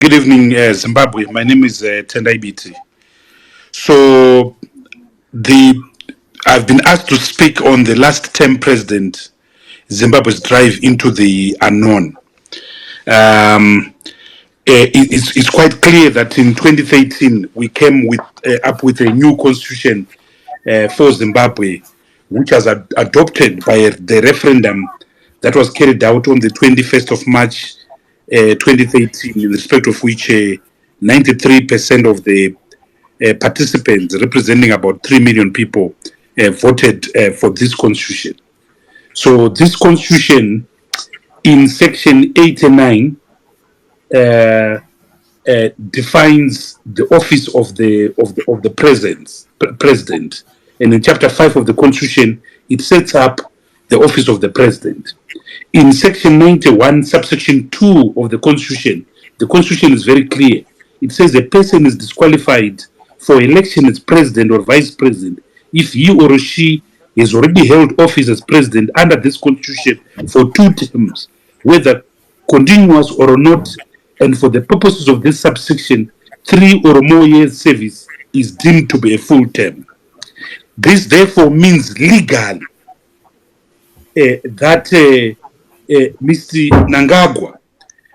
Good evening, Zimbabwe. My name is Tendai Biti. So, the I've been asked to speak on the last term president, Zimbabwe's drive into the unknown. It's quite clear that in 2013 we came up with a new constitution for Zimbabwe, which was adopted by the referendum that was carried out on the 21st of March 2013, in respect of which 93% of the participants, representing about 3 million people, voted for this constitution. So this constitution, in section 89, defines the office of the president, and in chapter 5 of the constitution, it sets up the office of the president. In section 91, subsection 2 of the constitution is very clear. It says a person is disqualified for election as president or vice president if he or she has already held office as president under this constitution for 2 terms, whether continuous or not, and for the purposes of this subsection, 3 or more years service is deemed to be a full term. This therefore means legally that Mr. Mnangagwa,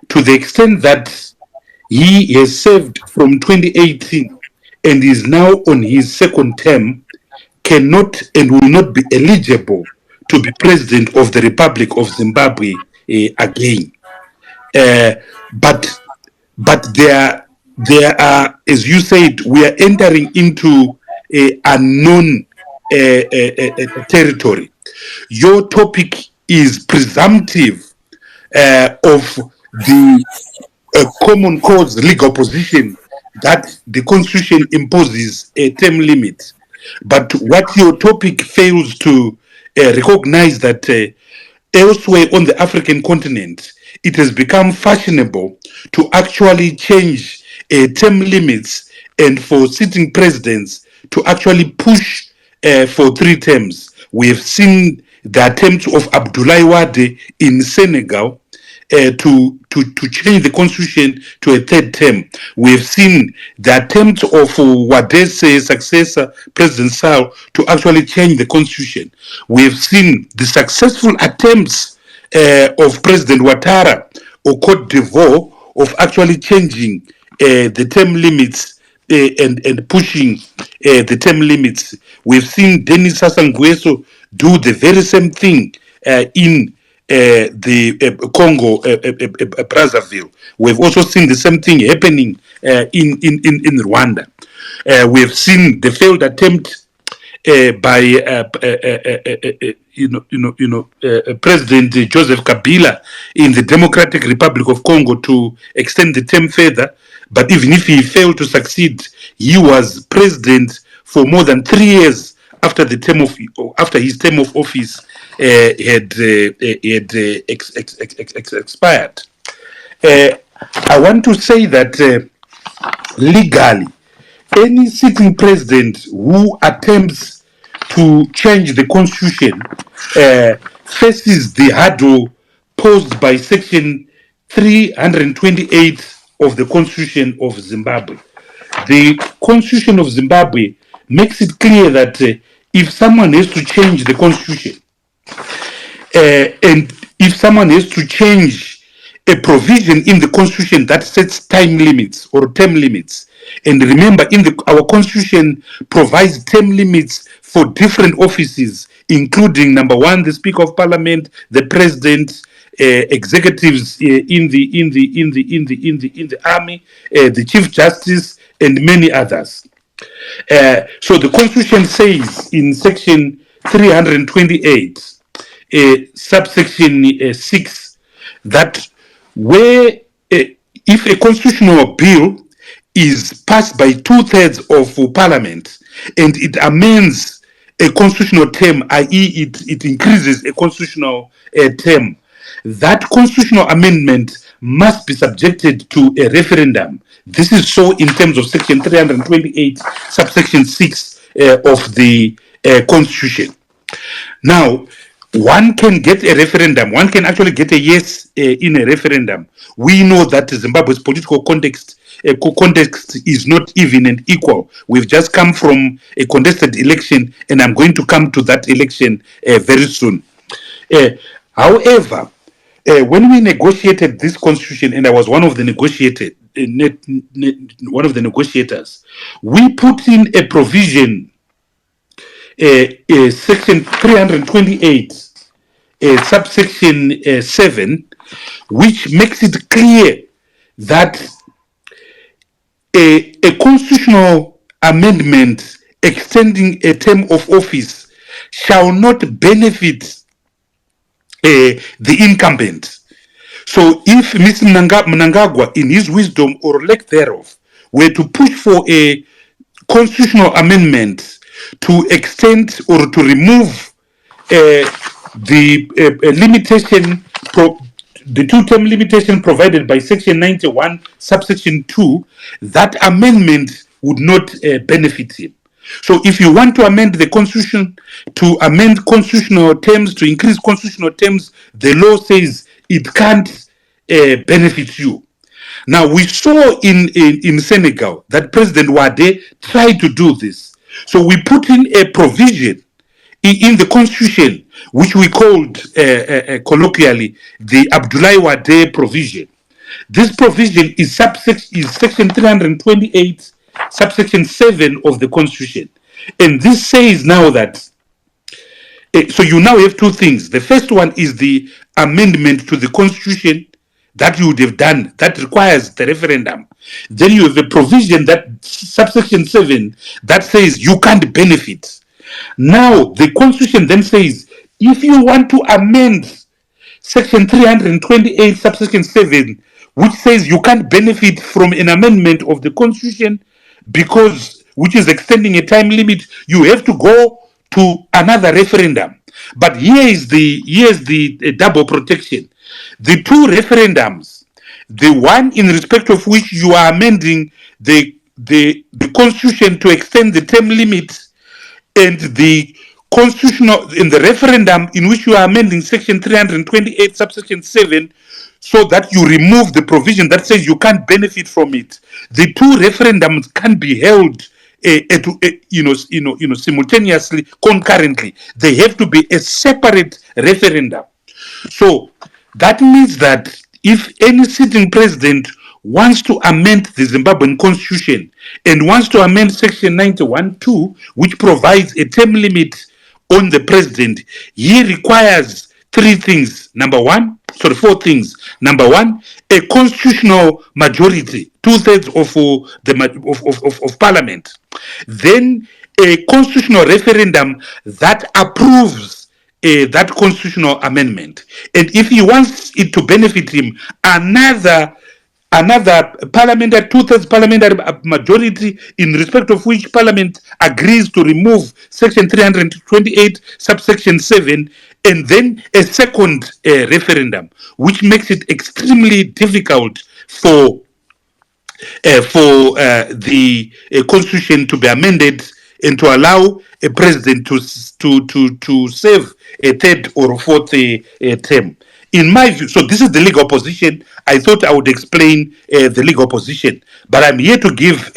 to the extent that he has served from 2018 and is now on his second term, cannot and will not be eligible to be president of the Republic of Zimbabwe again. But there are, as you said, we are entering into a unknown territory. Your topic is presumptive of the common cause legal position that the constitution imposes a term limit. But what your topic fails to recognize that elsewhere on the African continent, it has become fashionable to actually change term limits and for sitting presidents to actually push for 3 terms. We have seen the attempts of Abdoulaye Wade in Senegal to change the constitution to a 3rd term. We have seen the attempt of Wade's successor, President Sall, to actually change the constitution. We have seen the successful attempts of President Ouattara or Cote d'Ivoire of actually changing the term limits and pushing the term limits. We've seen Denis Sassou Nguesso do the very same thing in the Congo, Brazzaville. We've also seen the same thing happening in Rwanda. We have seen the failed attempt by President Joseph Kabila in the Democratic Republic of Congo to extend the term further. But even if he failed to succeed, he was president for more than 3 years after his term of office had expired. I want to say that legally, any sitting president who attempts to change the constitution faces the hurdle posed by section 328 of the Constitution of Zimbabwe. The Constitution of Zimbabwe makes it clear that if someone has to change the constitution, and if someone has to change a provision in the constitution that sets time limits or term limits, and remember, our constitution provides term limits for different offices, including number 1, the Speaker of Parliament, the President, executives in the army, the Chief Justice, and many others. So the Constitution says in section 328, subsection 6, that where if a constitutional bill is passed by 2/3 of Parliament and it amends a constitutional term, i.e. it increases a constitutional term, that constitutional amendment must be subjected to a referendum. This is so in terms of section 328, subsection 6 of the Constitution. Now, one can get a referendum. One can actually get a yes in a referendum. We know that Zimbabwe's political context is not even and equal. We've just come from a contested election, and I'm going to come to that election very soon. Uh, However, when we negotiated this constitution, and I was one of the negotiators, we put in a provision, section 328, subsection 7, which makes it clear that a constitutional amendment extending a term of office shall not benefit the incumbent. So if Mr. Mnangagwa, in his wisdom or lack thereof, were to push for a constitutional amendment to extend or to remove the limitation, the two-term limitation provided by Section 91, subsection 2, that amendment would not benefit him. So if you want to amend the constitution, to amend constitutional terms, to increase constitutional terms, the law says it can't benefit you. Now, we saw in Senegal that President Wade tried to do this. So we put in a provision in the constitution, which we called colloquially the Abdoulaye Wade provision. This provision is section 328, subsection 7 of the constitution. And this says now that, so you now have two things. The first one is the amendment to the constitution that you would have done, that requires the referendum. Then you have a provision, that subsection 7, that says you can't benefit. Now, the constitution then says, if you want to amend section 328, subsection 7, which says you can't benefit from an amendment of the constitution because, which is extending a time limit, you have to go to another referendum. But here is the double protection. The two referendums, the one in respect of which you are amending the constitution to extend the term limit, and the constitutional in the referendum in which you are amending section 328, subsection 7, so that you remove the provision that says you can't benefit from it. The two referendums can be held simultaneously, concurrently. They have to be a separate referendum. So that means that if any sitting president wants to amend the Zimbabwean constitution and wants to amend section 91(2), which provides a term limit on the president, he requires four things. Number one, a constitutional majority, 2/3 of parliament. Then a constitutional referendum that approves that constitutional amendment. And if he wants it to benefit him, another parliamentary, 2/3 parliamentary majority, in respect of which parliament agrees to remove section 328, subsection 7, and then a second referendum, which makes it extremely difficult for the constitution to be amended and to allow a president to serve a third or fourth term. In my view, so this is the legal position. I thought I would explain the legal position, but I'm here to give,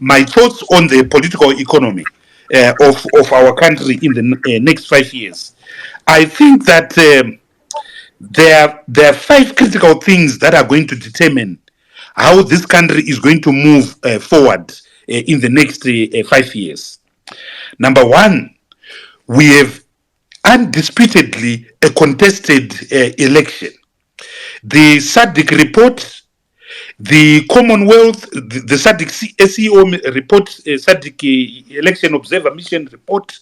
my thoughts on the political economy of our country in the next 5 years. I think that there are 5 critical things that are going to determine how this country is going to move forward in the next 5 years. Number one, we have undisputedly a contested election. The SADC report, the Commonwealth, the SADC SEO report, SADC Election Observer Mission report,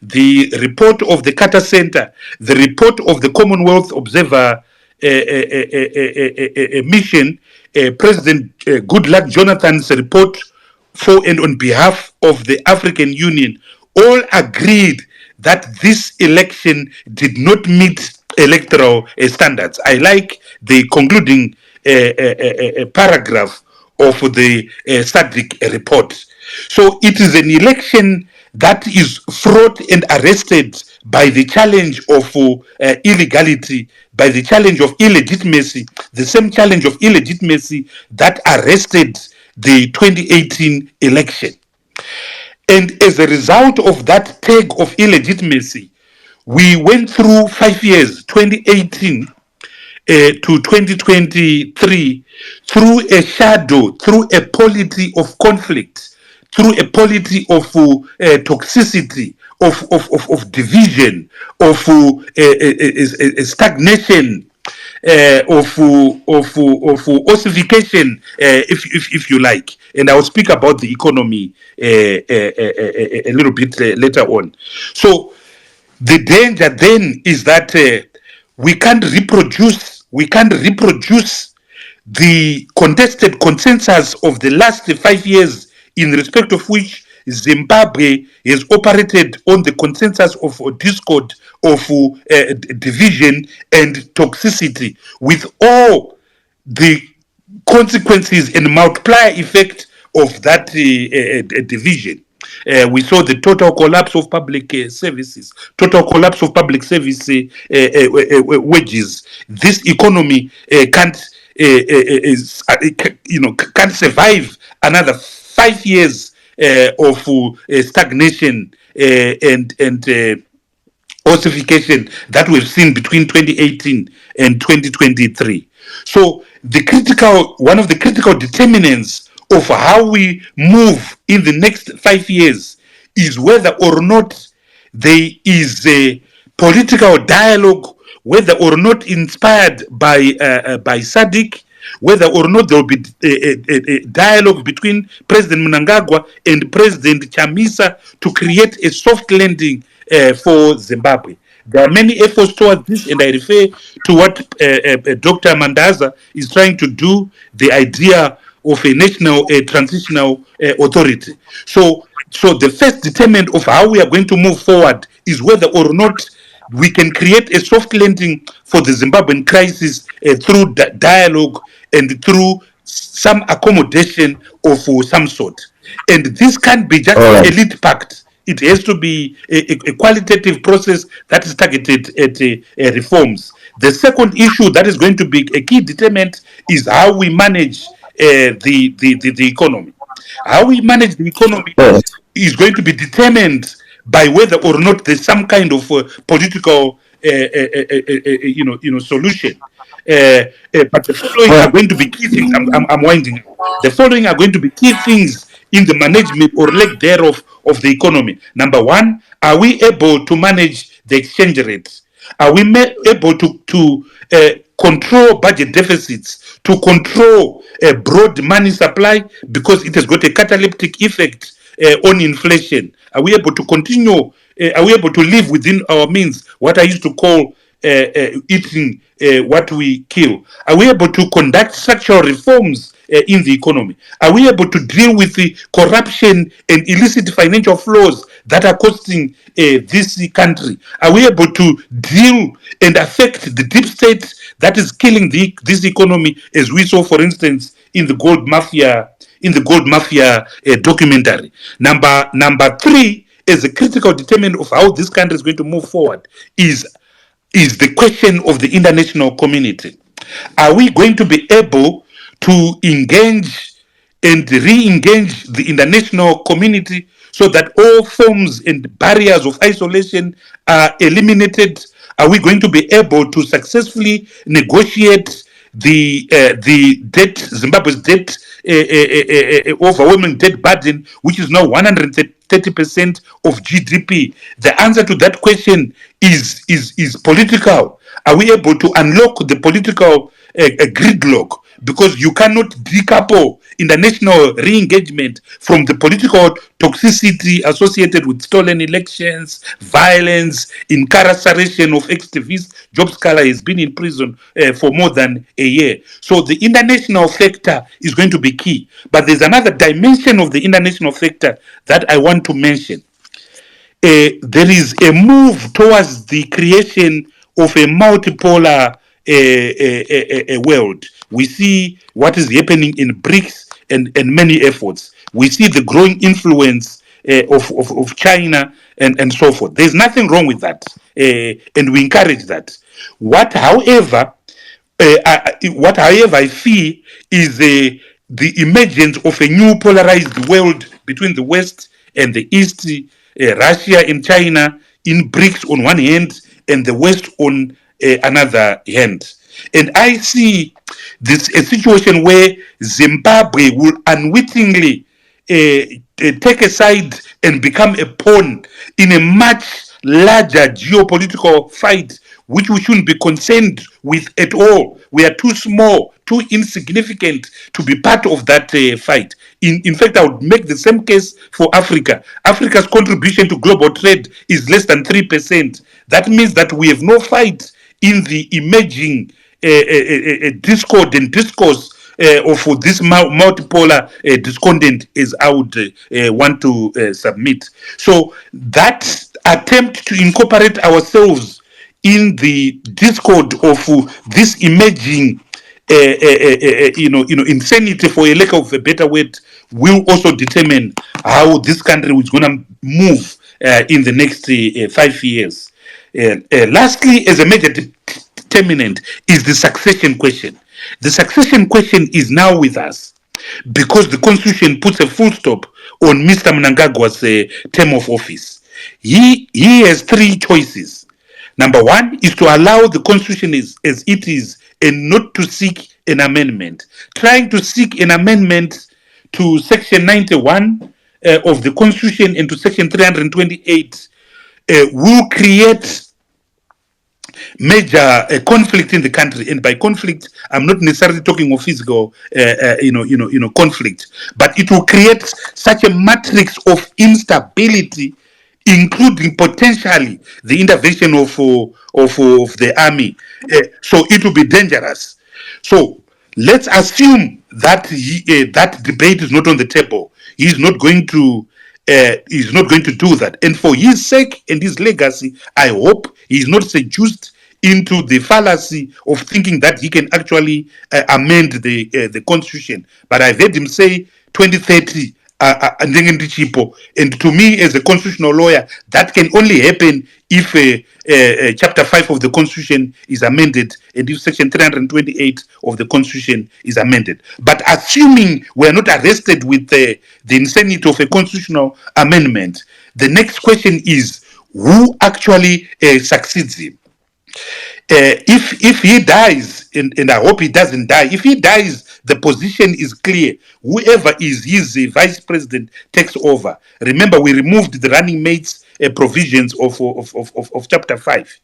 the report of the Carter Center, the report of the Commonwealth Observer Mission, President Goodluck Jonathan's report for and on behalf of the African Union, all agreed that this election did not meet electoral standards. I like the concluding paragraph of the SADC report. So it is an election that is fraught and arrested by the challenge of illegality, by the challenge of illegitimacy, the same challenge of illegitimacy that arrested the 2018 election. And as a result of that tag of illegitimacy, we went through 5 years, 2018 to 2023, through a shadow, through a polity of conflict, through a polity of toxicity, of division, of stagnation, of ossification, if you like. And I'll speak about the economy a little bit later on. So the danger then is that we can't reproduce the contested consensus of the last 5 years, in respect of which Zimbabwe has operated on the consensus of discord, of division and toxicity, with all the consequences and multiplier effect of that division. We saw the total collapse of public services, total collapse of public service wages. This economy can't survive another 5 years of stagnation and ossification that we've seen between 2018 and 2023. So one of the critical determinants of how we move in the next 5 years is whether or not there is a political dialogue, whether or not inspired by SADC, whether or not there will be a dialogue between President Mnangagwa and President Chamisa to create a soft landing for Zimbabwe. There are many efforts towards this, and I refer to what Dr. Mandaza is trying to do, the idea of a national transitional authority. So the first determinant of how we are going to move forward is whether or not we can create a soft landing for the Zimbabwean crisis through dialogue and through some accommodation of some sort. And this can't be just an elite pact. It has to be a qualitative process that is targeted at reforms. The second issue that is going to be a key determinant is how we manage the economy. How we manage the economy is going to be determined by whether or not there's some kind of political solution. But the following are going to be key things. I'm winding up. The following are going to be key things in the management or lack thereof of the economy. Number one, are we able to manage the exchange rate? Are we able to control budget deficits, to control broad money supply, because it has got a catalytic effect on inflation? Are we able to continue? Are we able to live within our means? What I used to call eating what we kill. Are we able to conduct structural reforms in the economy? Are we able to deal with the corruption and illicit financial flows that are costing this country? Are we able to deal and affect the deep state that is killing this economy, as we saw, for instance, in the gold mafia documentary? Number three, as a critical determinant of how this country is going to move forward, is the question of the international community. Are we going to be able to engage and re-engage the international community so that all forms and barriers of isolation are eliminated? Are we going to be able to successfully negotiate the Zimbabwe's debt, overwhelming debt burden, which is now 130% of GDP? The answer to that question is political. Are we able to unlock the political gridlock? Because you cannot decouple international re-engagement from the political toxicity associated with stolen elections, violence, incarceration of activists. Job Scholar has been in prison for more than a year. So the international factor is going to be key. But there's another dimension of the international factor that I want to mention. There is a move towards the creation of a multipolar world. We see what is happening in BRICS and many efforts. We see the growing influence of China and so forth. There's nothing wrong with that, and we encourage that. What, however, I fear is the emergence of a new polarized world between the West and the East, Russia and China in BRICS on one hand, and the West on another hand. And I see this a situation where Zimbabwe will unwittingly take a side and become a pawn in a much larger geopolitical fight, which we shouldn't be concerned with at all. We are too small, too insignificant to be part of that fight. In fact, I would make the same case for Africa. Africa's contribution to global trade is less than 3%. That means that we have no fight in the emerging discord and discourse of this multipolar discontent, as I would want to submit. So that attempt to incorporate ourselves in the discord of this emerging insanity, for a lack of a better word, will also determine how this country is going to move in the next 5 years. Lastly, as a major determinant, is the succession question. The succession question is now with us because the constitution puts a full stop on Mr. Mnangagwa's term of office. He has three choices. Number one is to allow the constitution as it is and not to seek an amendment. Trying to seek an amendment to section 91 of the constitution and to section 328 will create major conflict in the country, and by conflict, I'm not necessarily talking of physical, conflict, but it will create such a matrix of instability, including potentially the intervention of the army. So it will be dangerous. So let's assume that that debate is not on the table. He's not going to do that. And for his sake and his legacy, I hope he's not seduced into the fallacy of thinking that he can actually amend the constitution. But I've heard him say 2030 and to me, as a constitutional lawyer, that can only happen if chapter 5 of the constitution is amended and if section 328 of the constitution is amended. But assuming we're not arrested with the insanity of a constitutional amendment, the next question is who actually succeeds him. If he dies, and I hope he doesn't die, if he dies, the position is clear. Whoever is his vice president takes over. Remember, we removed the running mates provisions of chapter 5.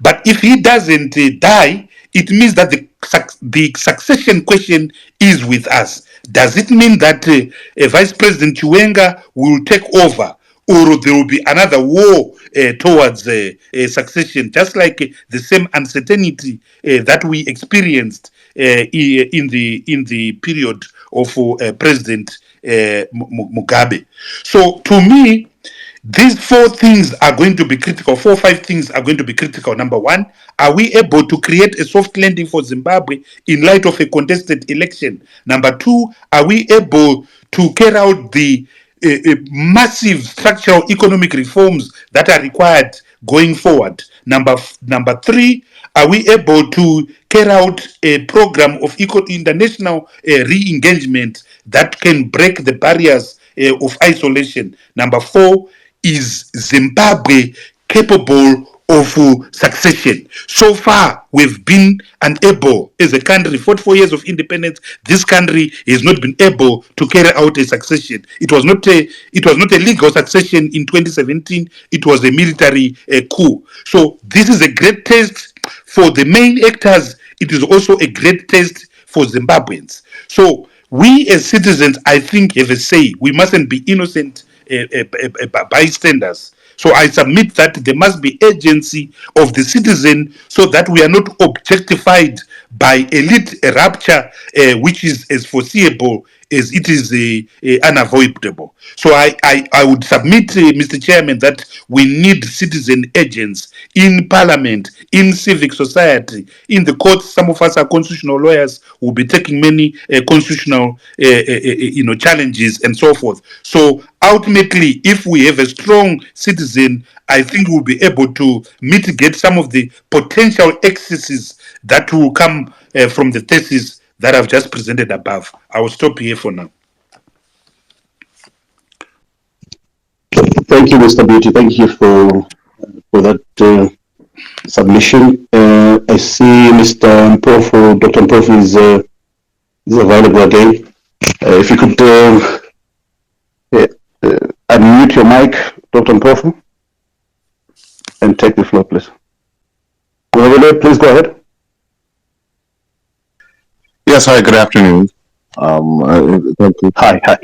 But if he doesn't die, it means that the succession question is with us. Does it mean that Vice President Chiwenga will take over, or there will be another war towards succession, just like the same uncertainty that we experienced in the period of President Mugabe? So to me, these four things are going to be critical. 4 or 5 things are going to be critical. Number one, are we able to create a soft landing for Zimbabwe in light of a contested election? Number two, are we able to carry out the massive structural economic reforms that are required going forward? Number three, are we able to carry out a program of international re-engagement that can break the barriers of isolation? Number four, is Zimbabwe capable of succession? So far, we've been unable, as a country, 44 years of independence, this country has not been able to carry out a succession. It was not a legal succession in 2017. It was a military coup. So this is a great test for the main actors. It is also a great test for Zimbabweans. So we as citizens, I think, have a say. We mustn't be innocent bystanders. So I submit that there must be agency of the citizen so that we are not objectified by elite rapture, which is as foreseeable as it is unavoidable. So I would submit, Mr. Chairman, that we need citizen agents in Parliament, in civic society, in the courts. Some of us are constitutional lawyers who will be taking many constitutional challenges and so forth. So ultimately, if we have a strong citizen, I think we'll be able to mitigate some of the potential excesses that will come from the thesis that I've just presented above. I will stop here for now. Thank you, Mr. Biti. Thank you for that submission. I see Mr. Mpofu, Dr. Mpofu is available again. If you could unmute your mic, Dr. Mpofu, and take the floor, please. Please go ahead. Yes, hi, good afternoon. Thank you. Hi.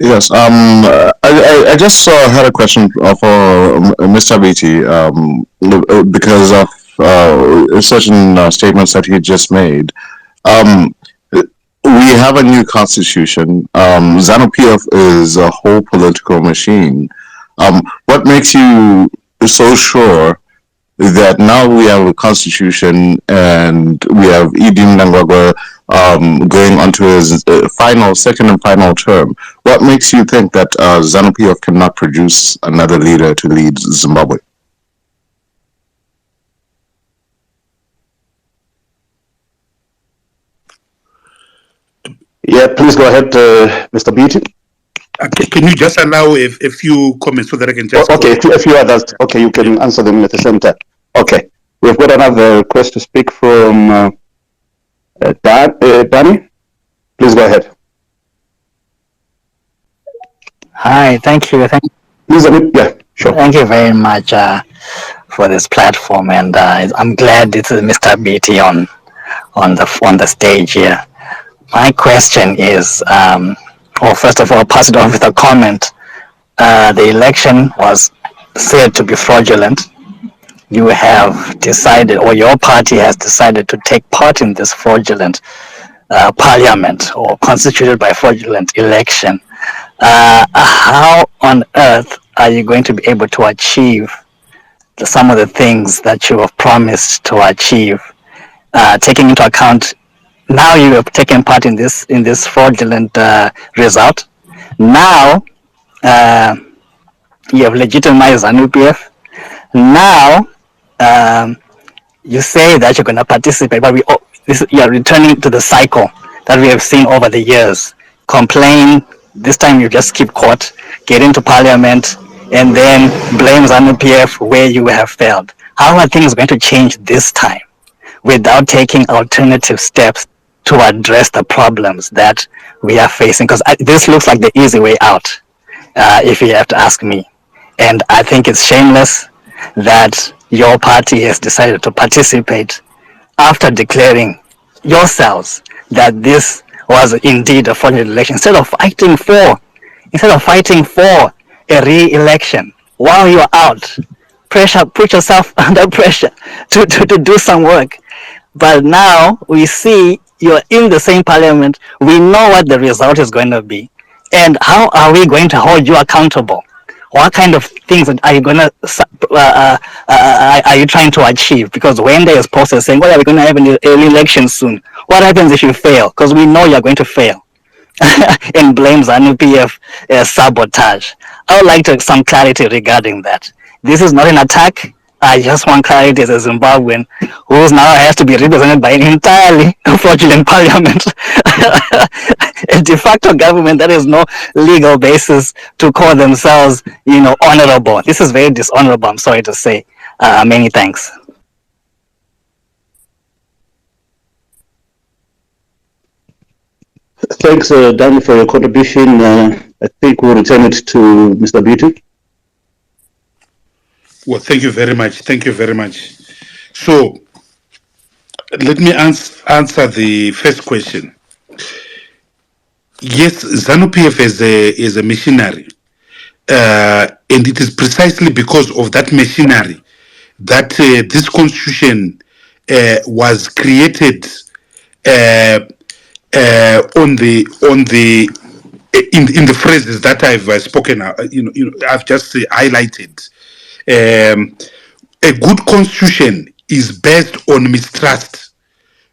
Yes, I just had a question for Mr. Biti because of certain statements that he just made. We have a new constitution. ZANU-PF is a whole political machine. What makes you so sure that now we have a constitution and we have Mnangagwa going on to his second and final term? What makes you think that ZANU-PF cannot produce another leader to lead Zimbabwe? Yeah, please go ahead, Mr. Biti. Can you just allow a few comments so that I can just... Okay, a few others. Okay, you can answer them at the same time. Okay, we've got another request to speak from Danny. Please go ahead. Hi, thank you. Please, yeah, sure. Thank you very much for this platform, and I'm glad it's Mr. Biti on the stage here. My question is, first of all, pass it on with a comment. The election was said to be fraudulent. You have decided, or your party has decided, to take part in this fraudulent parliament or constituted by fraudulent election. How on earth are you going to be able to achieve some of the things that you have promised to achieve, taking into account now you have taken part in this fraudulent result? Now you have legitimized ZANU-PF. Now you say that you're going to participate, but you are returning to the cycle that we have seen over the years. Complain, this time you just keep quiet, get into parliament, and then blame ZANU-PF where you have failed. How are things going to change this time without taking alternative steps to address the problems that we are facing? Because this looks like the easy way out, if you have to ask me. And I think it's shameless that your party has decided to participate after declaring yourselves that this was indeed a fraudulent election, instead of fighting for a re-election while you're out. Put yourself under pressure to do some work. But now we see you're in the same parliament. We know what the result is going to be. And how are we going to hold you accountable? What kind of things are you going to are you trying to achieve? Because when there is process saying, well, we're going to have an election soon, what happens if you fail? Because we know you're going to fail. And blame ZANU-PF sabotage. I would like some clarity regarding that. This is not an attack. I just want clarity as a Zimbabwean who now has to be represented by an entirely fraudulent parliament. A de facto government that has no legal basis to call themselves, honorable. This is very dishonorable, I'm sorry to say. Many thanks. Thanks, Danny, for your contribution. I think we'll return it to Mr. Biti. Well, thank you very much. Thank you very much. So, let me answer the first question. Yes, ZANU-PF is a machinery. And it is precisely because of that machinery that this constitution was created on the in the phrases that I've spoken. I've just highlighted. A good constitution is based on mistrust.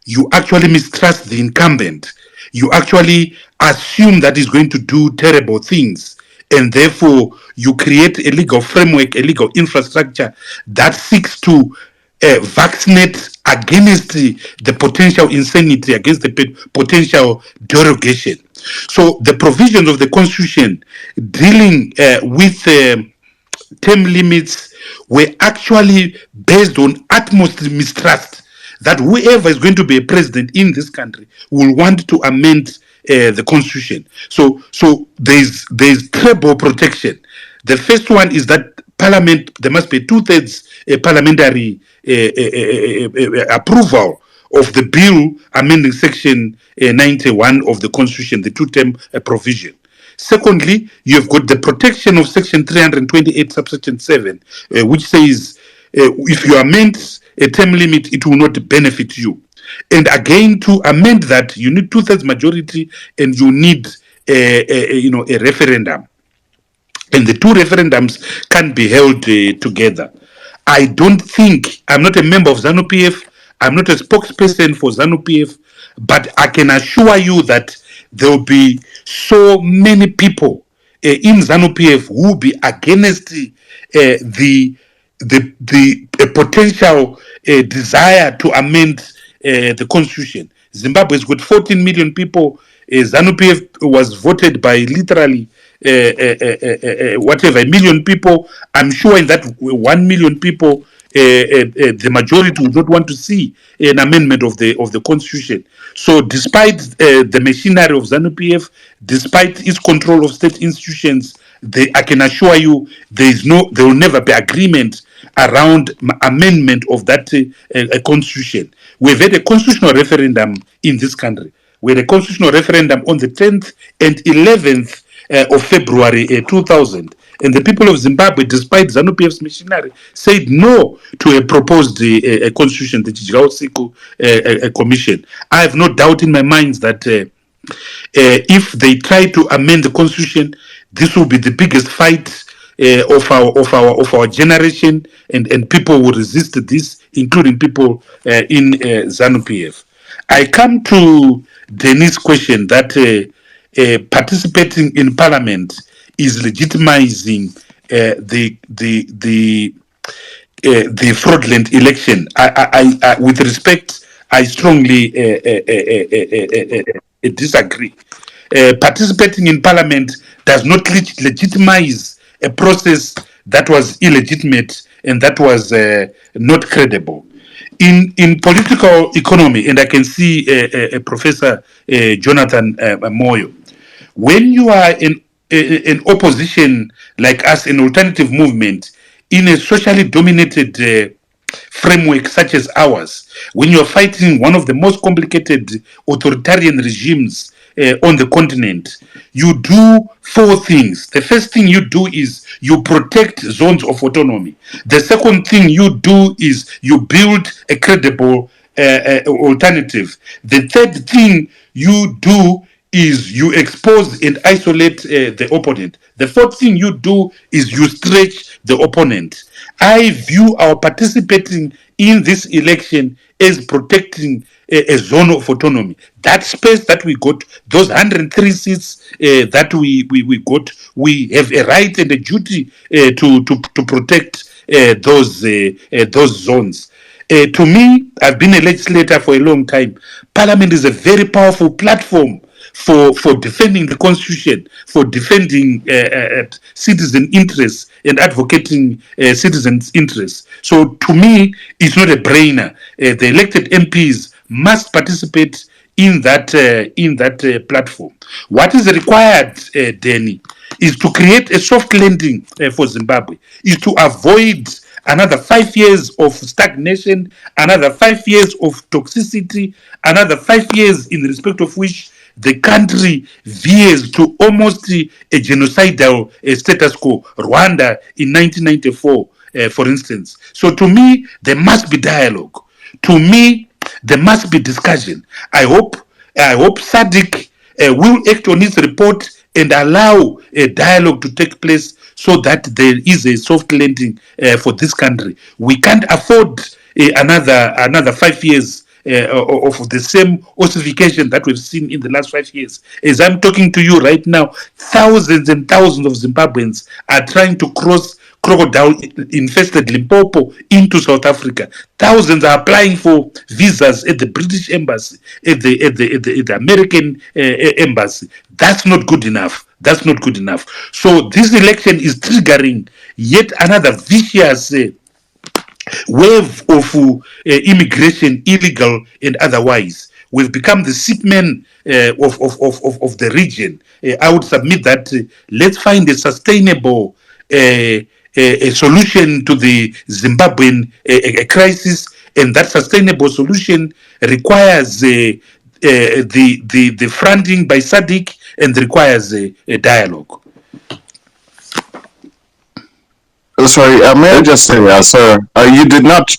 You actually mistrust the incumbent. You actually assume that he's going to do terrible things. And therefore, you create a legal framework, a legal infrastructure that seeks to vaccinate against the potential insanity, against the potential derogation. So the provisions of the Constitution dealing with term limits were actually based on utmost mistrust that whoever is going to be a president in this country will want to amend the constitution. So there's treble protection. The first one is that parliament, there must be two-thirds parliamentary approval of the bill amending section 91 of the constitution, the two-term provision. Secondly, you have got the protection of section 328 subsection 7, which says if you amend a term limit, it will not benefit you. And again, to amend that, you need two-thirds majority and you need a referendum. And the two referendums can be held together. I don't think, I'm not a member of ZANU-PF, I'm not a spokesperson for ZANU-PF, but I can assure you that there will be so many people in ZANU-PF who will be against the potential desire to amend the constitution. Zimbabwe has got 14 million people. ZANU-PF was voted by literally whatever, a million people. I'm sure in that 1 million people, the majority would not want to see an amendment of the constitution. So despite the machinery of ZANU-PF, despite its control of state institutions, I can assure you there will never be agreement around amendment of that constitution. We've had a constitutional referendum in this country. We had a constitutional referendum on the 10th and 11th of February 2000. And the people of Zimbabwe, despite ZANU-PF's machinery, said no to a proposed constitution, the Chigaosiku Commission. I have no doubt in my mind that if they try to amend the constitution, this will be the biggest fight of our generation, and people will resist this, including people in ZANU-PF. I come to Denis' question that participating in parliament is legitimizing the fraudulent election. I with respect, I strongly disagree. Participating in parliament does not legitimize a process that was illegitimate and that was not credible. In political economy, and I can see Professor Jonathan Moyo, when you are an opposition like us, an alternative movement, in a socially dominated framework such as ours, when you're fighting one of the most complicated authoritarian regimes on the continent, you do four things. The first thing you do is you protect zones of autonomy. The second thing you do is you build a credible alternative. The third thing you do is you expose and isolate the opponent. The fourth thing you do is you stretch the opponent. I view our participating in this election as protecting a zone of autonomy. That space that we got, those 103 seats that we got, we have a right and a duty to protect those zones. To me, I've been a legislator for a long time. Parliament is a very powerful platform for defending the constitution, for defending citizen interests and advocating citizens' interests. So to me, it's not a brainer. The elected MPs must participate in that platform. What is required, Danny, is to create a soft landing for Zimbabwe, is to avoid another 5 years of stagnation, another 5 years of toxicity, another 5 years in respect of which the country veers to almost a genocidal status quo. Rwanda in 1994, for instance. So to me, there must be dialogue. To me, there must be discussion. I hope I hope SADC will act on its report and allow a dialogue to take place so that there is a soft landing for this country. We can't afford another 5 years of the same ossification that we've seen in the last 5 years. As I'm talking to you right now, thousands and thousands of Zimbabweans are trying to cross crocodile infested Limpopo into South Africa. Thousands are applying for visas at the British embassy, at the American embassy. That's not good enough. That's not good enough. So this election is triggering yet another vicious wave of immigration, illegal and otherwise. We've become the sick men of the region. I would submit that let's find a sustainable a solution to the Zimbabwean crisis, and that sustainable solution requires the fronting by SADC and requires a dialogue. Sorry, may I just say, sir, you did not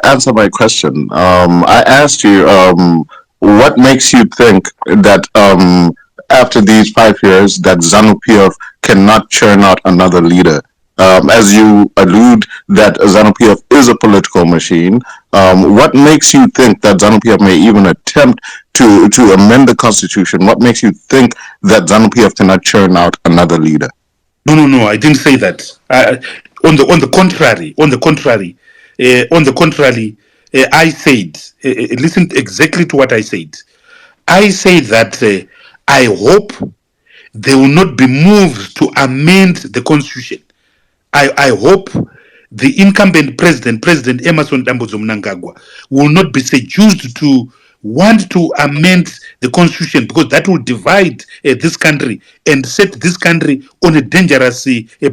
answer my question. I asked you, what makes you think that after these 5 years that ZANU-PF cannot churn out another leader? As you allude that ZANU-PF is a political machine, what makes you think that ZANU-PF may even attempt to amend the constitution? What makes you think that ZANU-PF cannot churn out another leader? No, I didn't say that. On the contrary, I said, listen exactly to what I said. I said that I hope they will not be moved to amend the constitution. I hope the incumbent President Emerson Mnangagwa, will not be seduced to want to amend the constitution, because that will divide this country and set this country on a dangerous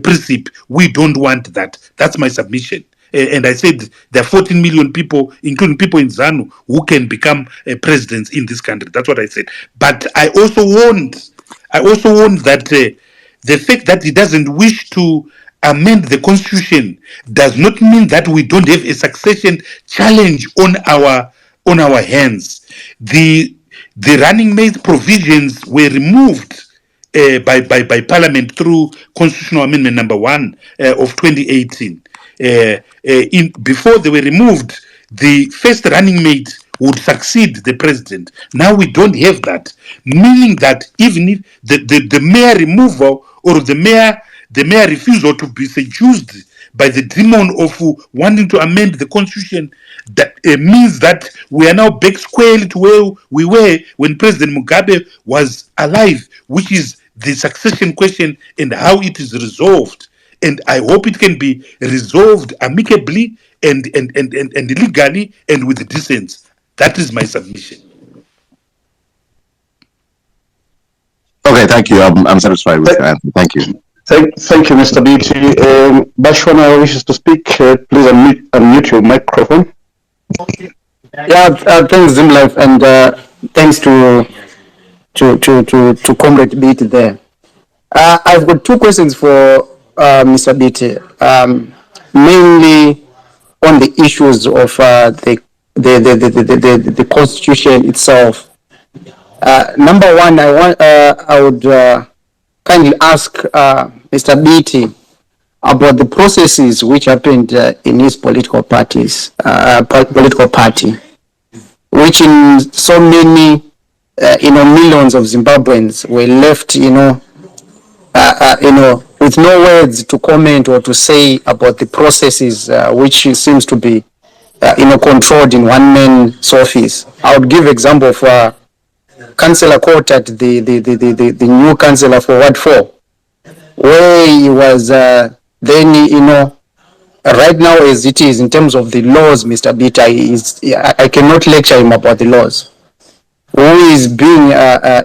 precipice. We don't want that. That's my submission. And I said there are 14 million people, including people in ZANU, who can become presidents in this country. That's what I said. But I also warned that the fact that he doesn't wish to amend the constitution does not mean that we don't have a succession challenge on our hands. The running mate provisions were removed by Parliament through Constitutional Amendment number 1 of 2018. Before they were removed, the first running mate would succeed the president. Now we don't have that, meaning that even if the mere removal or the mere refusal to be seduced by the demon of wanting to amend the constitution, that means that we are now back squarely to where we were when President Mugabe was alive, which is the succession question and how it is resolved. And I hope it can be resolved amicably and legally and with decency. That is my submission. Okay, thank you. I'm satisfied with your answer. Thank you. Thank you, Mr. Biti. Bashwana wishes to speak. Please unmute your microphone. Yeah, thanks, Zimlife, and thanks to Comrade Biti there. I've got two questions for Mr. Biti, mainly on the issues of the constitution itself. Number one, I would kindly ask Mr. Biti about the processes which happened in his political party, which in so many, millions of Zimbabweans were left, with no words to comment or to say about the processes which seems to be, controlled in one man's office. I would give example of Councillor Court, the new councillor for Ward 4, where he was then, right now as it is in terms of the laws, Mr. Biti, I cannot lecture him about the laws. Who is being, I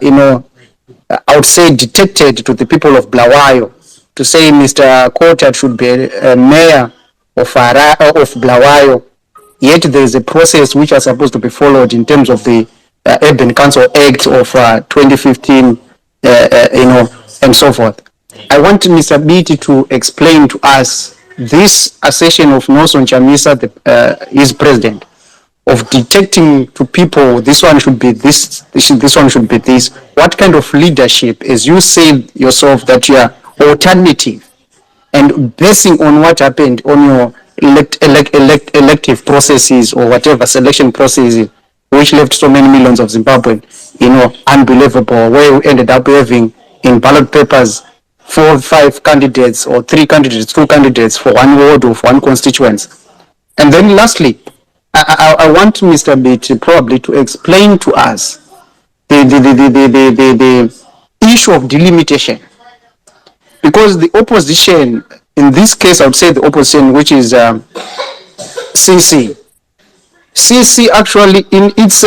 would say, detected to the people of Bulawayo to say Mr. Kota should be a mayor of Bulawayo, yet there is a process which is supposed to be followed in terms of the Urban Council Act of 2015, and so forth. I want Mr. Biti to explain to us this assertion of Nelson Chamisa, his president, of detecting to people, this one should be this one should be this? What kind of leadership, as you said yourself, that you are alternative, and basing on what happened on your elective processes or whatever selection processes, which left so many millions of Zimbabwean, unbelievable, where we ended up having in ballot papers 4 5 candidates or 3 candidates, 2 candidates for one ward or for one constituency. And then lastly, I want Mr. Biti probably to explain to us the issue of delimitation. Because the opposition, in this case, I would say the opposition, which is CC. CC actually, in its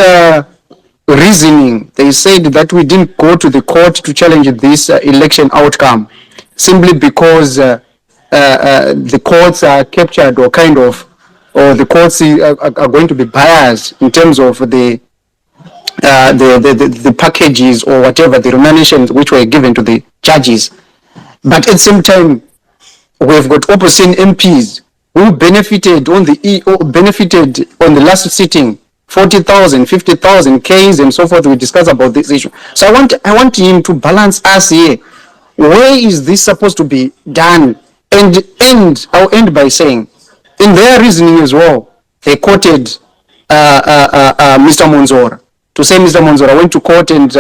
reasoning, they said that we didn't go to the court to challenge this election outcome simply because the courts are captured or the courts are going to be biased in terms of the packages or whatever the remunerations which were given to the judges. But at the same time, we've got opposition MPs who benefited on the last sitting, 40,000, 50,000 Ks and so forth. We discussed about this issue. So I want him to balance us here. Where is this supposed to be done? And I'll end by saying, in their reasoning as well, they quoted Mr. Monzora to say Mr. Monzora went to court and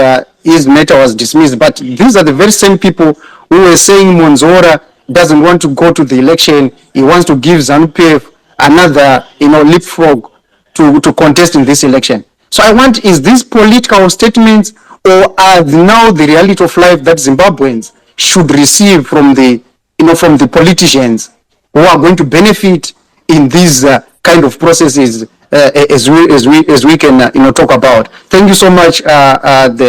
his matter was dismissed. But these are the very same people who were saying Monzora doesn't want to go to the election. He wants to give ZANU-PF another, leapfrog to contest in this election. So I want, is this political statements or are now the reality of life that Zimbabweans should receive from the politicians who are going to benefit in these kind of processes as we can talk about. Thank you so much, the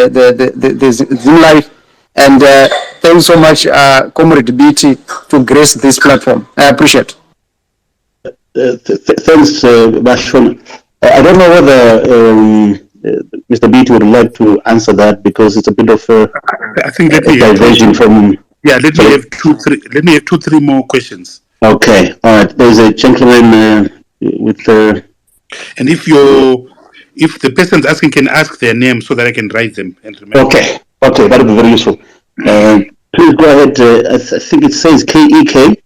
Zim Life, and thank you so much, Comrade Biti, to grace this platform. I appreciate. Thanks, Bashful. I don't know whether Mr. Biti would like to answer that because it's a bit of I think a diversion from. Yeah, let me have two, three more questions. Okay, all right. There's a gentleman with. And if the person's asking, can ask their name so that I can write them and remember. Okay, that would be very useful. Please go ahead. I think it says KEK.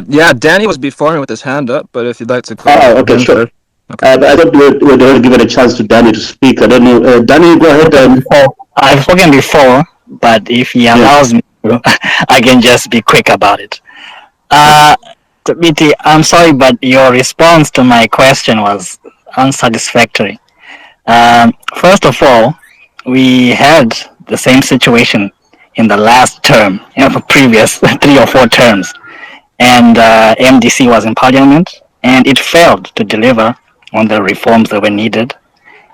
Yeah, Danny was before me with his hand up, but if you'd like to clear okay, sure. First. Okay. I thought we were given a chance to Danny to speak. I don't know. Danny, go ahead. I've spoken before, but if he allows me to, I can just be quick about it. Biti, I'm sorry, but your response to my question was unsatisfactory. First of all, we had the same situation in the last term, for previous 3 or 4 terms, and MDC was in parliament, and it failed to deliver on the reforms that were needed.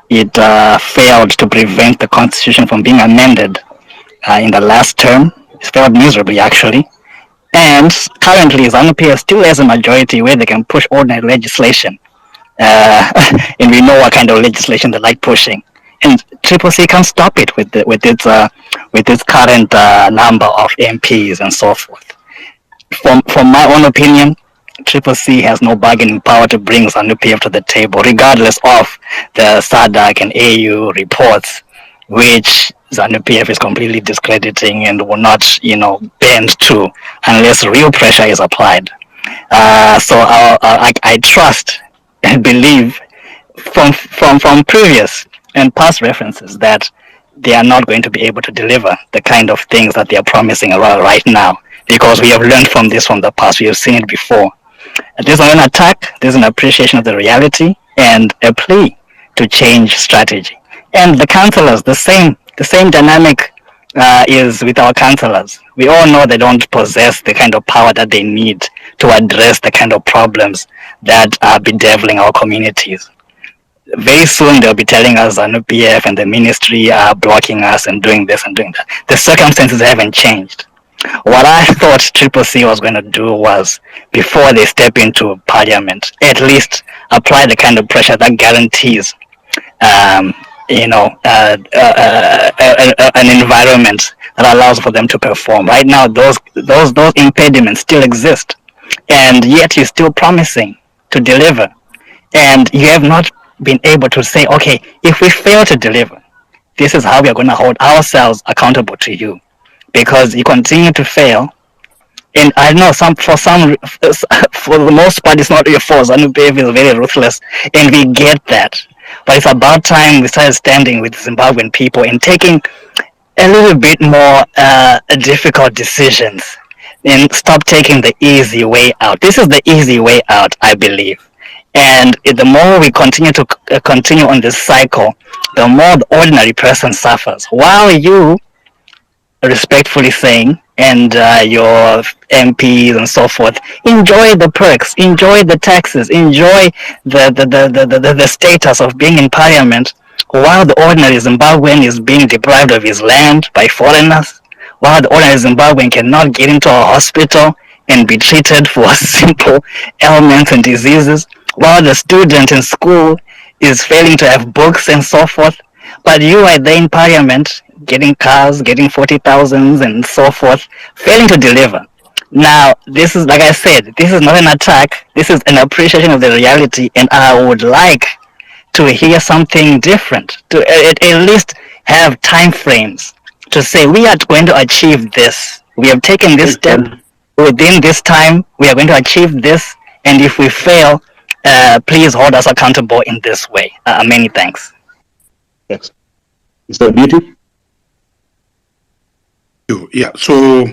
It failed to prevent the constitution from being amended in the last term. It failed miserably, actually. And currently, ZANU-PF still has a majority where they can push ordinary legislation. And we know what kind of legislation they like pushing. And CCC can't stop it with its current number of MPs and so forth. From my own opinion, CCC has no bargaining power to bring ZANU-PF to the table, regardless of the SADC and AU reports, which ZANU-PF is completely discrediting and will not, bend to unless real pressure is applied. So I trust and believe from previous and past references that they are not going to be able to deliver the kind of things that they are promising right now, because we have learned from the past. We have seen it before. There's not an attack, there's an appreciation of the reality and a plea to change strategy. And the councillors, the same dynamic is with our councillors. We all know they don't possess the kind of power that they need to address the kind of problems that are bedeviling our communities. Very soon they'll be telling us ZANU-PF and the ministry are blocking us and doing this and doing that. The circumstances haven't changed. What I thought CCC was going to do was, before they step into parliament, at least apply the kind of pressure that guarantees an environment that allows for them to perform. Right now, those impediments still exist, and yet you're still promising to deliver. And you have not been able to say, okay, if we fail to deliver, this is how we are going to hold ourselves accountable to you, because you continue to fail. And I know for the most part, it's not your fault. ZANU-PF is very ruthless, and we get that. But it's about time we started standing with Zimbabwean people and taking a little bit more difficult decisions and stop taking the easy way out. This is the easy way out, I believe. And the more we continue to continue on this cycle, the more the ordinary person suffers. While you respectfully saying, and your MPs and so forth, enjoy the perks, enjoy the taxes, enjoy the status of being in parliament, while the ordinary Zimbabwean is being deprived of his land by foreigners, while the ordinary Zimbabwean cannot get into a hospital and be treated for simple ailments and diseases, while the student in school is failing to have books and so forth, but you are there in parliament getting cars, getting 40,000s and so forth, failing to deliver. Now, this is, like I said, this is not an attack. This is an appreciation of the reality, and I would like to hear something different, to at least have time frames to say we are going to achieve this. We have taken this step. Within this time, we are going to achieve this, and if we fail, please hold us accountable in this way. Many thanks. Yes. Mr. Biti? Yeah. So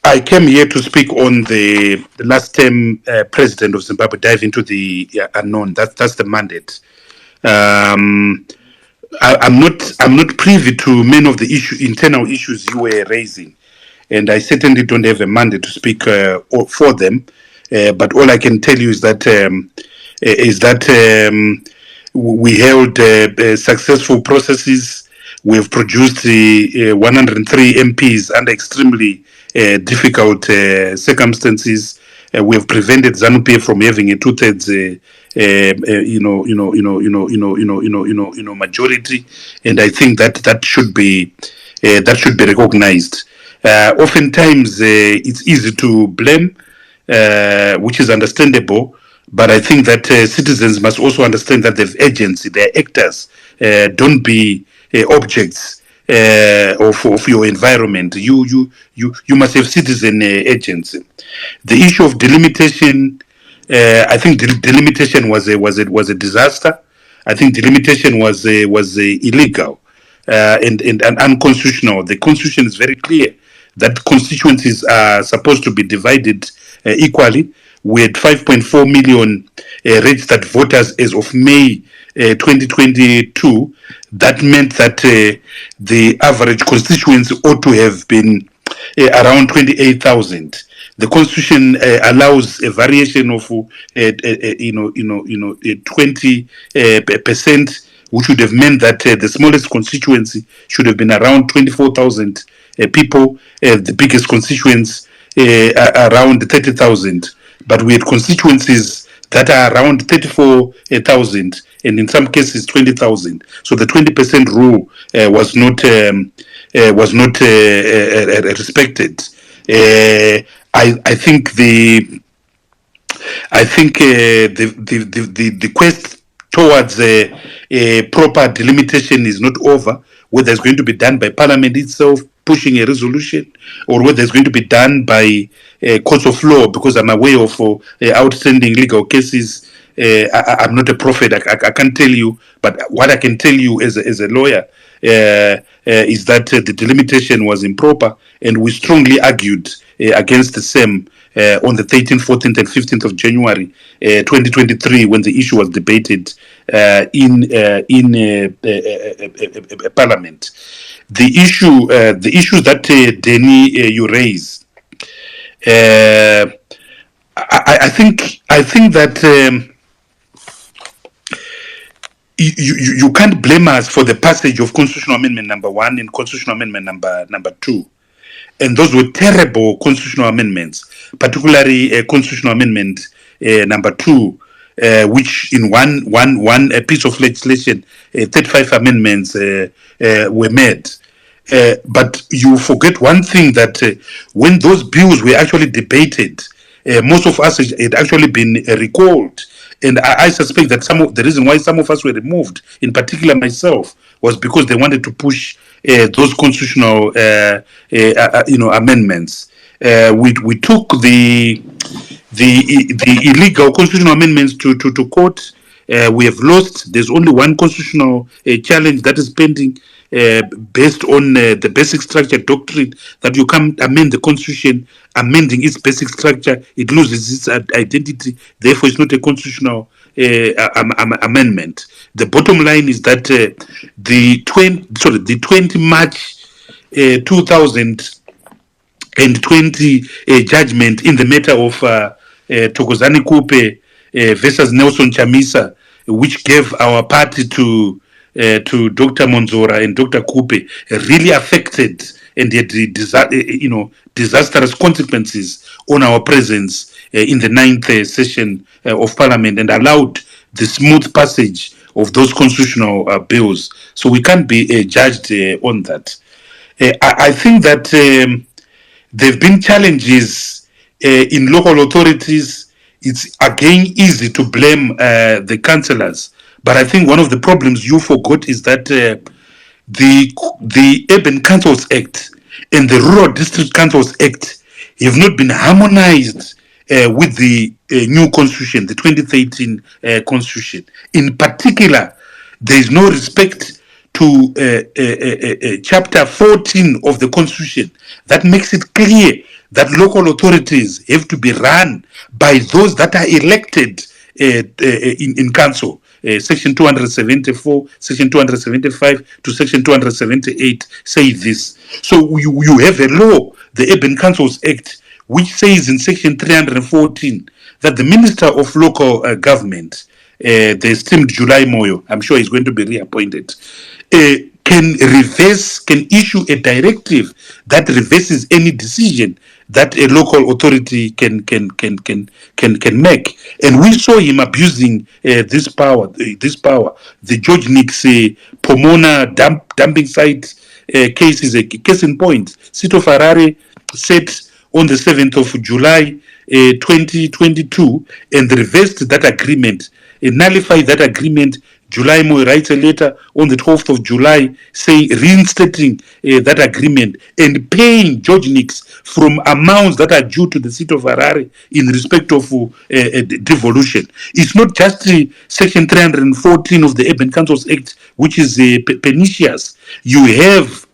I came here to speak on the last term president of Zimbabwe dive into the unknown. That's the mandate. I'm not privy to many of the internal issues you were raising, and I certainly don't have a mandate to speak for them. But all I can tell you is that we held successful processes. We have produced 103 MPs under extremely difficult circumstances. We have prevented ZANU-PF from having a two-thirds, majority, and I think that should be recognized. Oftentimes, it's easy to blame, which is understandable. But I think that citizens must also understand that they've agency, they're actors. Don't be objects of your environment. You must have citizen agency. The issue of delimitation, I think delimitation was a disaster. I think delimitation was illegal and unconstitutional. The constitution is very clear that constituencies are supposed to be divided equally. We had 5.4 million registered voters as of May 2022. That meant that the average constituency ought to have been around 28,000. The constitution allows a variation of 20%, which would have meant that the smallest constituency should have been around 24,000 people, the biggest constituents around 30,000. But we had constituencies that are around 34,000 and in some cases 20,000. So the 20% rule was not respected. I think the quest towards a proper delimitation is not over. Whether it's going to be done by Parliament itself pushing a resolution, or whether it's going to be done by courts of law, because I'm aware of outstanding legal cases. I'm not a prophet. I can't tell you, but what I can tell you as a lawyer is that the delimitation was improper, and we strongly argued against the same on the 13th, 14th, and 15th of January 2023, when the issue was debated in Parliament. The issues that Denny you raise, I think that you can't blame us for the passage of Constitutional Amendment number 1 and Constitutional Amendment number 2. And those were terrible constitutional amendments, particularly Constitutional Amendment number 2, which in one piece of legislation, 35 amendments were made. But you forget one thing, that when those bills were actually debated, most of us had actually been recalled. And I suspect that the reason why some of us were removed, in particular myself, was because they wanted to push those constitutional, amendments. We took the illegal constitutional amendments to court. We have lost. There's only one constitutional challenge that is pending, based on the basic structure doctrine, that you can't amend the constitution, amending its basic structure, it loses its identity. Therefore, it's not a constitutional amendment. The bottom line is that the 20 March 2020 judgment in the matter of Thokozani Kupe versus Nelson Chamisa, which gave our party to Dr. Monzora and Dr. Kupe, really affected and had disastrous consequences on our presence in the 9th session of Parliament, and allowed the smooth passage of those constitutional bills. So we can't be judged on that. I think that there have been challenges in local authorities. It's again easy to blame the councillors, but I think one of the problems you forgot is that the Urban Councils Act and the Rural District Councils Act have not been harmonized with the new constitution, the 2013 constitution. In particular, there is no respect to chapter 14 of the constitution that makes it clear that local authorities have to be run by those that are elected in council. Section 274, Section 275 to Section 278 say this. So you have a law, the Urban Councils Act, which says in Section 314 that the Minister of Local Government, the esteemed July Moyo, I'm sure he's going to be reappointed, can issue a directive that reverses any decision that a local authority can make. And we saw him abusing this power. The George Nix Pomona dumping site case is a case in point. Sito Ferrari set on the 7th of July 2022 and reversed that agreement, nullified that agreement. July Moy writes a letter on the 12th of July saying, reinstating that agreement and paying George Nix from amounts that are due to the seat of Harare in respect of devolution. It's not just Section 314 of the Urban Councils Act, which is pernicious. You have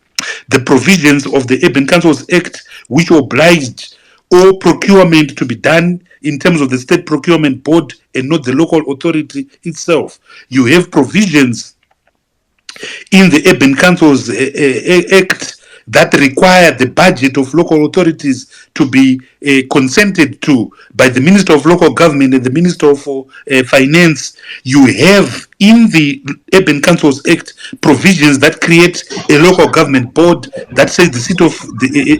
the provisions of the Urban Councils Act, which obliged all procurement to be done in terms of the State Procurement Board and not the local authority itself. You have provisions in the Urban Councils Act that require the budget of local authorities to be consented to by the Minister of Local Government and the Minister of Finance. You have in the Urban Councils Act provisions that create a local government board that says the seat of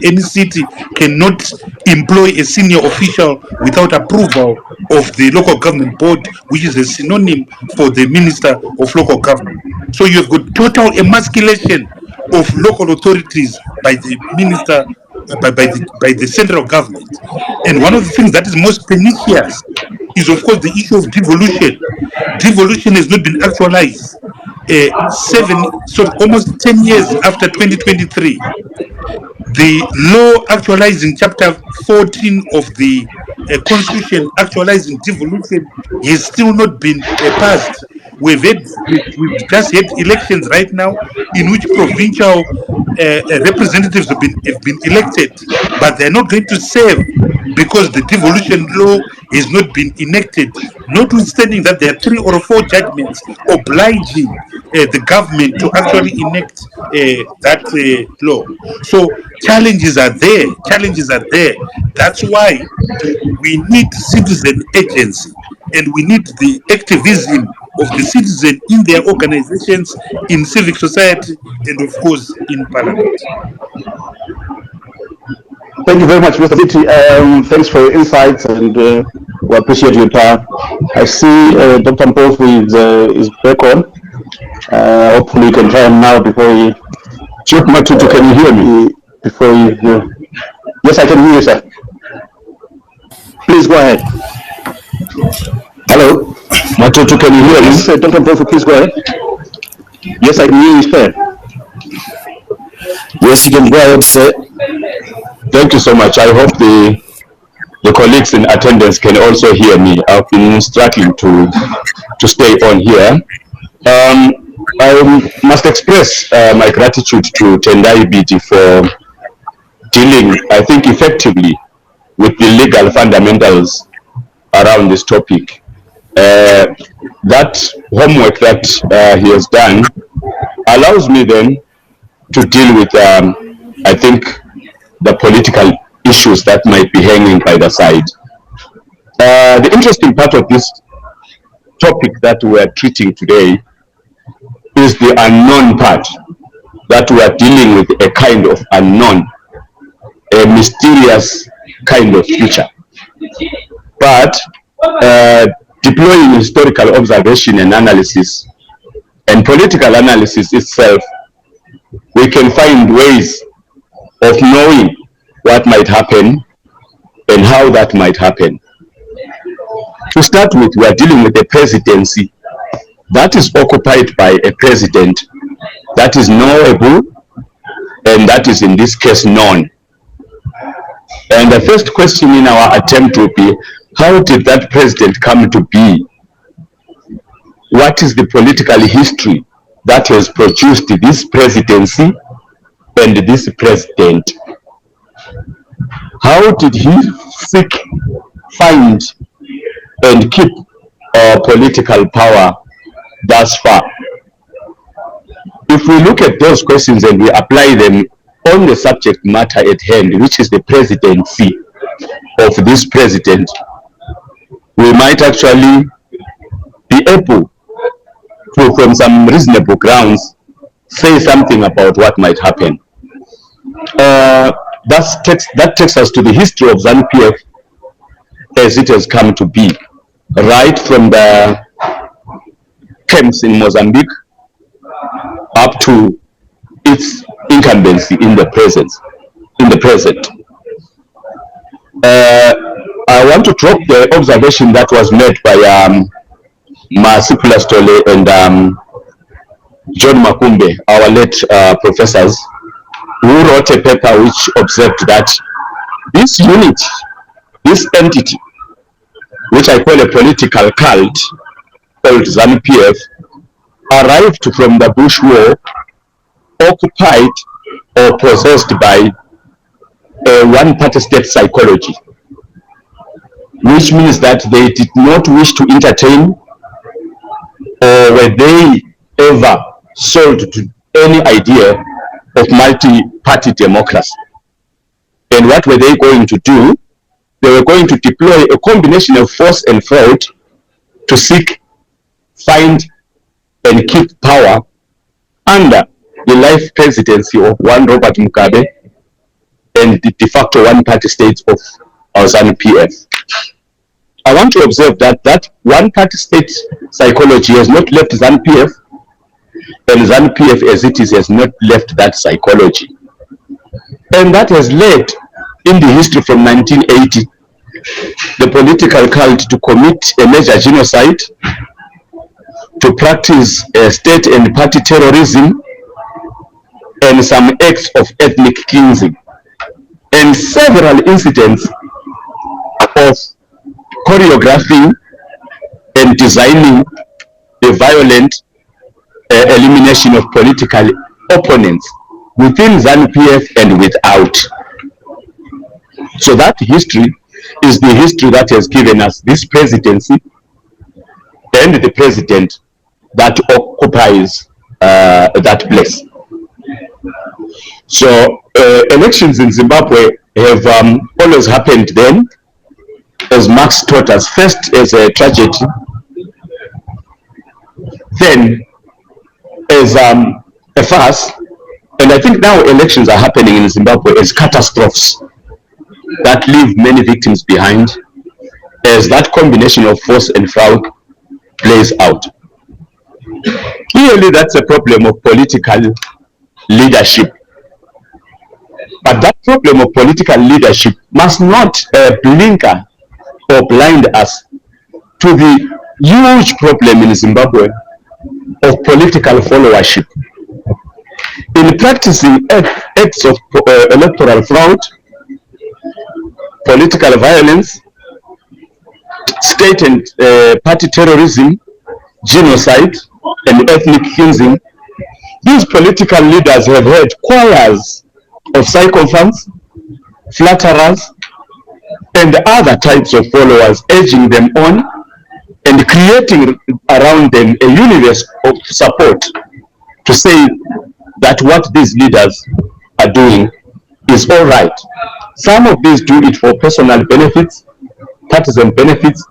any city cannot employ a senior official without approval of the local government board, which is a synonym for the Minister of Local Government. So you've got total emasculation of local authorities by the minister, by the central government. And one of the things that is most pernicious is, of course, the issue of devolution. Devolution has not been actualized. Almost 10 years after 2023, the law actualizing chapter 14 of the constitution actualizing devolution has still not been passed. We've just had elections right now in which provincial representatives have been elected, but they're not going to serve because the devolution law has not been enacted, notwithstanding that there are 3 or 4 judgments obliging the government to actually enact that law. So challenges are there. That's why we need citizen agency, and we need the activism of the citizen in their organizations, in civic society, and of course in parliament. Thank you very much, Mr. Biti. Thanks for your insights, and we appreciate your time. I see Dr. Mpofu is back on. Hopefully you can try him now before he... Chief Matutu, can you hear me? Before you... Yes, I can hear you, sir. Please go ahead. Hello? Matoto, can you hear me? Yes, Dr. Mpofu, please go ahead. Yes, I can hear you, sir. Yes, you can go ahead, sir. Thank you so much. I hope the colleagues in attendance can also hear me. I've been struggling to stay on here. I must express my gratitude to Tendai Biti for dealing, I think, effectively with the legal fundamentals around this topic. That homework that he has done allows me then to deal with, I think, the political issues that might be hanging by the side. The interesting part of this topic that we are treating today is the unknown part, that we are dealing with a kind of unknown, a mysterious kind of future. But deploying historical observation and analysis and political analysis itself, we can find ways of knowing what might happen and how that might happen. To start with, we are dealing with a presidency that is occupied by a president that is knowable and that is in this case known. And the first question in our attempt will be, how did that president come to be? What is the political history that has produced this presidency and this president? How did he seek, find, and keep political power thus far? If we look at those questions and we apply them on the subject matter at hand, which is the presidency of this president, we might actually be able to, from some reasonable grounds, say something about what might happen. That takes us to the history of ZANU-PF as it has come to be, right from the camps in Mozambique up to its incumbency in the present. I want to drop the observation that was made by Masipula Stole and John Makumbe, our late professors, who wrote a paper which observed that this unit, this entity, which I call a political cult called ZANU-PF, arrived from the Bush War, occupied or possessed by a one-party state psychology, which means that they did not wish to entertain, or were they ever sold to any idea of multi-party democracy. And what were they going to do? They were going to deploy a combination of force and fraud to seek, find, and keep power under the life presidency of one Robert Mugabe and the de facto one-party state of ZANU-PF. I want to observe that that one-party state psychology has not left ZANU-PF, and ZANU-PF as it is has not left that psychology. And that has led, in the history from 1980, the political cult to commit a major genocide, to practice state and party terrorism, and some acts of ethnic cleansing, and several incidents of choreographing and designing the violent elimination of political opponents within ZANU-PF and without. So that history is the history that has given us this presidency and the president that occupies that place. So elections in Zimbabwe have always happened then, as Marx taught us, first as a tragedy, then as a farce, and I think now elections are happening in Zimbabwe as catastrophes that leave many victims behind, as that combination of force and fraud plays out. Clearly, that's a problem of political leadership. But that problem of political leadership must not blinker or blind us to the huge problem in Zimbabwe of political followership. In practicing acts of electoral fraud, political violence, state and party terrorism, genocide, and ethnic cleansing, these political leaders have had choirs of sycophants, flatterers, and other types of followers urging them on and creating around them a universe of support to say that what these leaders are doing is all right. Some of these do it for personal benefits, partisan benefits,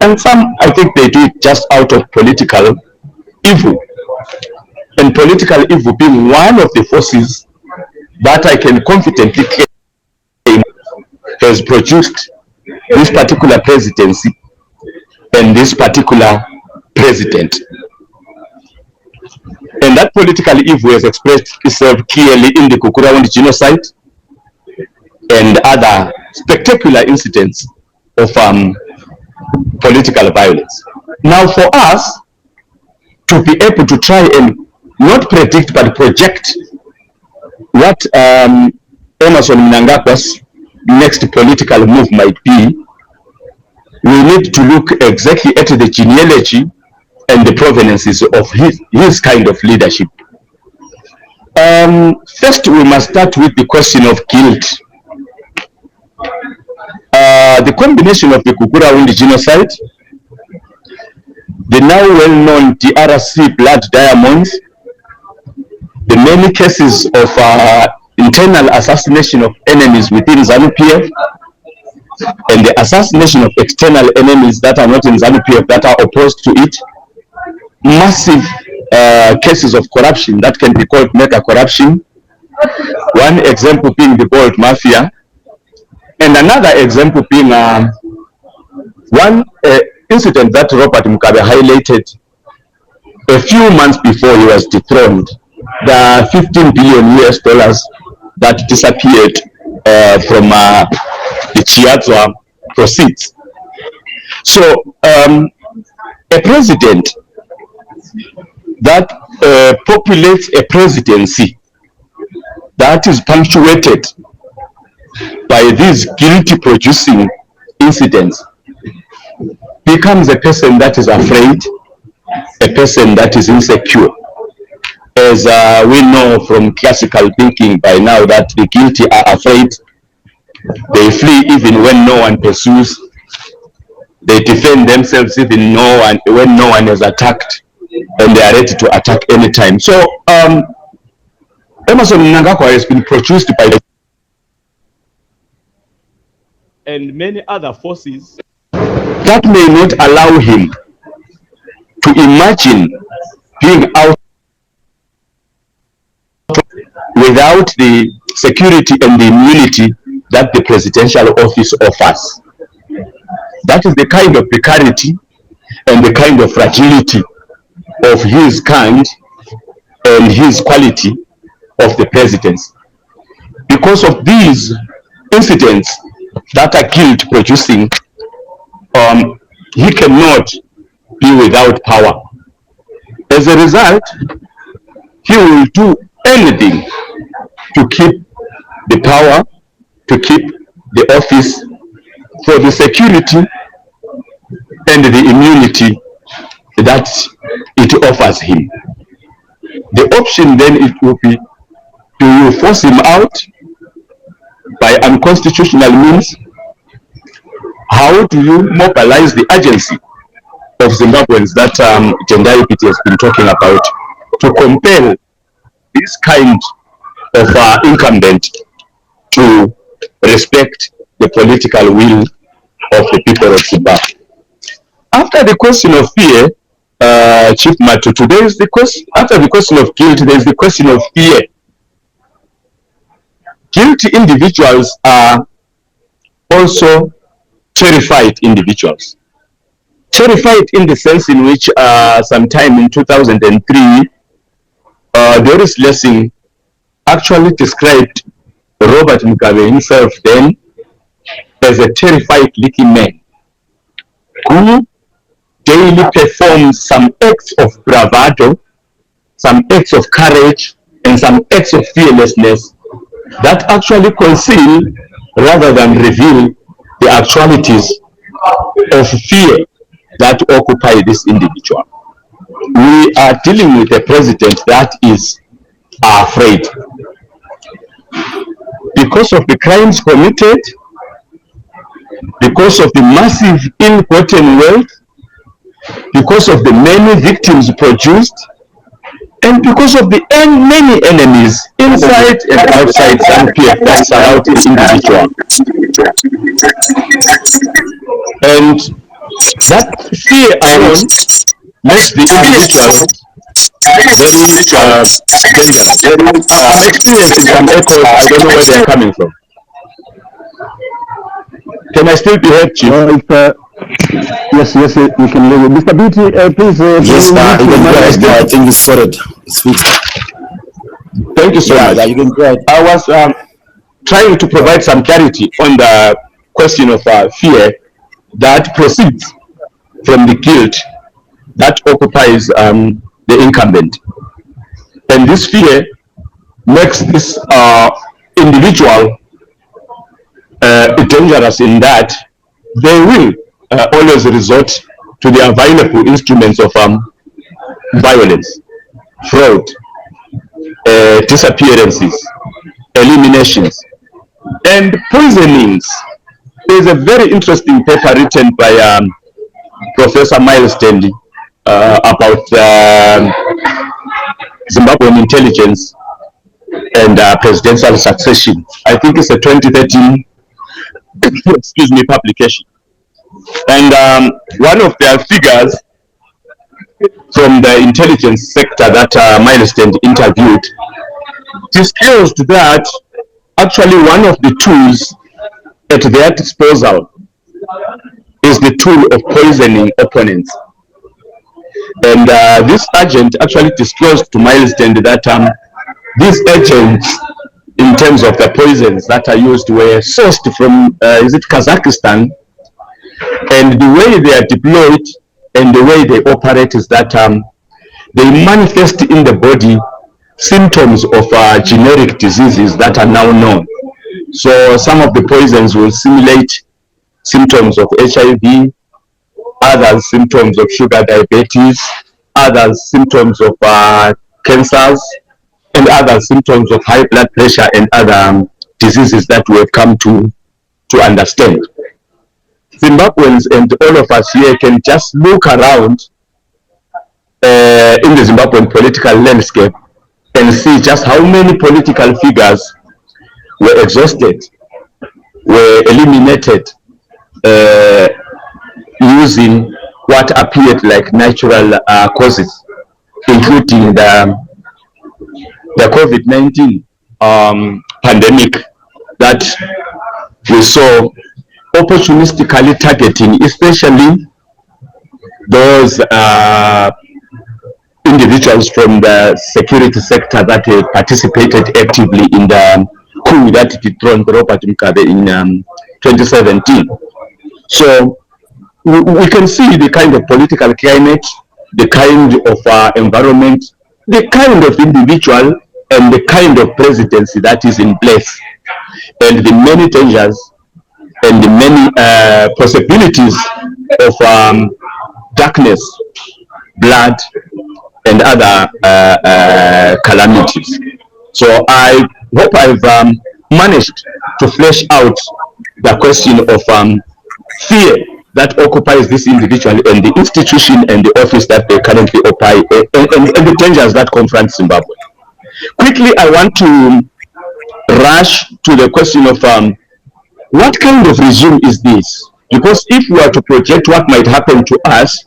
and some, I think, they do it just out of political evil. And political evil being one of the forces that I can confidently claim has produced this particular presidency and this particular president. And that political evil has expressed itself clearly in the Kukurahundi genocide and other spectacular incidents of political violence. Now, for us to be able to try and not predict but project what Emerson Mnangagwa's next political move might be, we need to look exactly at the genealogy and the provenances of his kind of leadership. First, we must start with the question of guilt. The combination of the Kukurahundi genocide, the now well-known DRC blood diamonds, the many cases of internal assassination of enemies within ZANU-PF, and the assassination of external enemies that are not in ZANU-PF, that are opposed to it, massive cases of corruption that can be called mega corruption, one example being the gold mafia, and another example being one incident that Robert Mugabe highlighted a few months before he was dethroned, the $15 billion that disappeared from the Chiazwa proceeds. So a president that populates a presidency that is punctuated by these guilty-producing incidents becomes a person that is afraid, a person that is insecure. As we know from classical thinking by now that the guilty are afraid, they flee even when no one pursues, they defend themselves even when no one is attacked, and they are ready to attack anytime. So Emerson Mnangagwa has been produced by the and many other forces that may not allow him to imagine being out without the security and the immunity that the presidential office offers. That is the kind of precarity and the kind of fragility of his kind and his quality of the presidency. Because of these incidents that are guilt producing, he cannot be without power. As a result, he will do anything to keep the power, to keep the office, for the security and the immunity that it offers him. The option then it will be, do you force him out by unconstitutional means? How do you mobilize the agency of Zimbabweans that Tendai Biti has been talking about to compel this kind of incumbent to respect the political will of the people of Zimbabwe? After the question of fear, Chief Matu, today is the question, after the question of guilt, there is the question of fear. Guilty individuals are also terrified individuals. Terrified in the sense in which sometime in 2003, Doris Lessing actually described Robert Mugabe himself then as a terrified little man who daily performs some acts of bravado, some acts of courage, and some acts of fearlessness that actually conceal rather than reveal the actualities of fear that occupy this individual. We are dealing with a president that is afraid because of the crimes committed, because of the massive ill-gotten wealth, because of the many victims produced, and because of the many enemies inside and outside ZANU-PF that surround this individual. And that fear alone makes the individual very dangerous. I'm experiencing some echoes. I don't know where they're coming from. Can I still be heard, Chief? Yes, you can hear you. Mr. Biti, please. Yes, I think it's sorted. Speak. Thank you so much. You can go ahead. I was trying to provide some clarity on the question of fear that proceeds from the guilt that occupies the incumbent. And this fear makes this individual dangerous in that they will always resort to the available instruments of violence, fraud, disappearances, eliminations, and poisonings. There's a very interesting paper written by Professor Miles Stanley about Zimbabwean intelligence and presidential succession. I think it's a 2013 excuse me, publication. And one of their figures from the intelligence sector that Milestone interviewed disclosed that actually one of the tools at their disposal is the tool of poisoning opponents. And this agent actually disclosed to Milestone that these agents, in terms of the poisons that are used, were sourced from, is it Kazakhstan? And the way they are deployed and the way they operate is that they manifest in the body symptoms of generic diseases that are now known. So some of the poisons will simulate symptoms of HIV, others symptoms of sugar diabetes, others symptoms of cancers, and other symptoms of high blood pressure and other diseases that we have come to understand. Zimbabweans and all of us here can just look around in the Zimbabwean political landscape and see just how many political figures were exhausted, were eliminated using what appeared like natural causes, including the COVID-19 pandemic that we saw opportunistically targeting, especially those individuals from the security sector that participated actively in the coup that dethroned Robert Mugabe in 2017. So we can see the kind of political climate, the kind of environment, the kind of individual and the kind of presidency that is in place, and the many dangers and the many possibilities of darkness, blood, and other calamities. So I hope I've managed to flesh out the question of fear that occupies this individual and the institution and the office that they currently occupy, and the dangers that confront Zimbabwe. Quickly, I want to rush to the question of what kind of regime is this? Because if we are to project what might happen to us,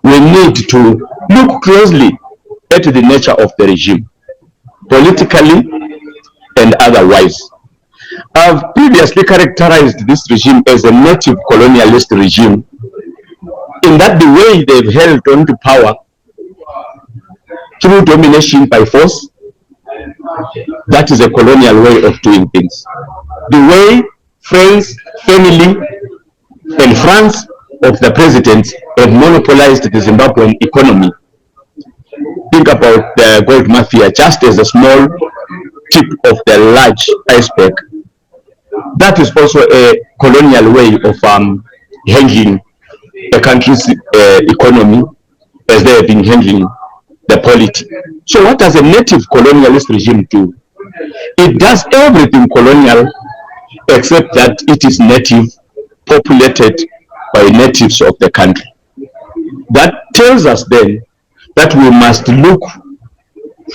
we need to look closely at the nature of the regime, politically and otherwise. I've previously characterized this regime as a native colonialist regime, in that the way they've held on to power through domination by force, that is a colonial way of doing things. The way friends, family, and France of the presidents have monopolized the Zimbabwean economy. Think about the gold mafia just as a small tip of the large iceberg. That is also a colonial way of handling a country's economy as they have been handling the polity. So what does a native colonialist regime do? It does everything colonial except that it is native, populated by natives of the country. That tells us then that we must look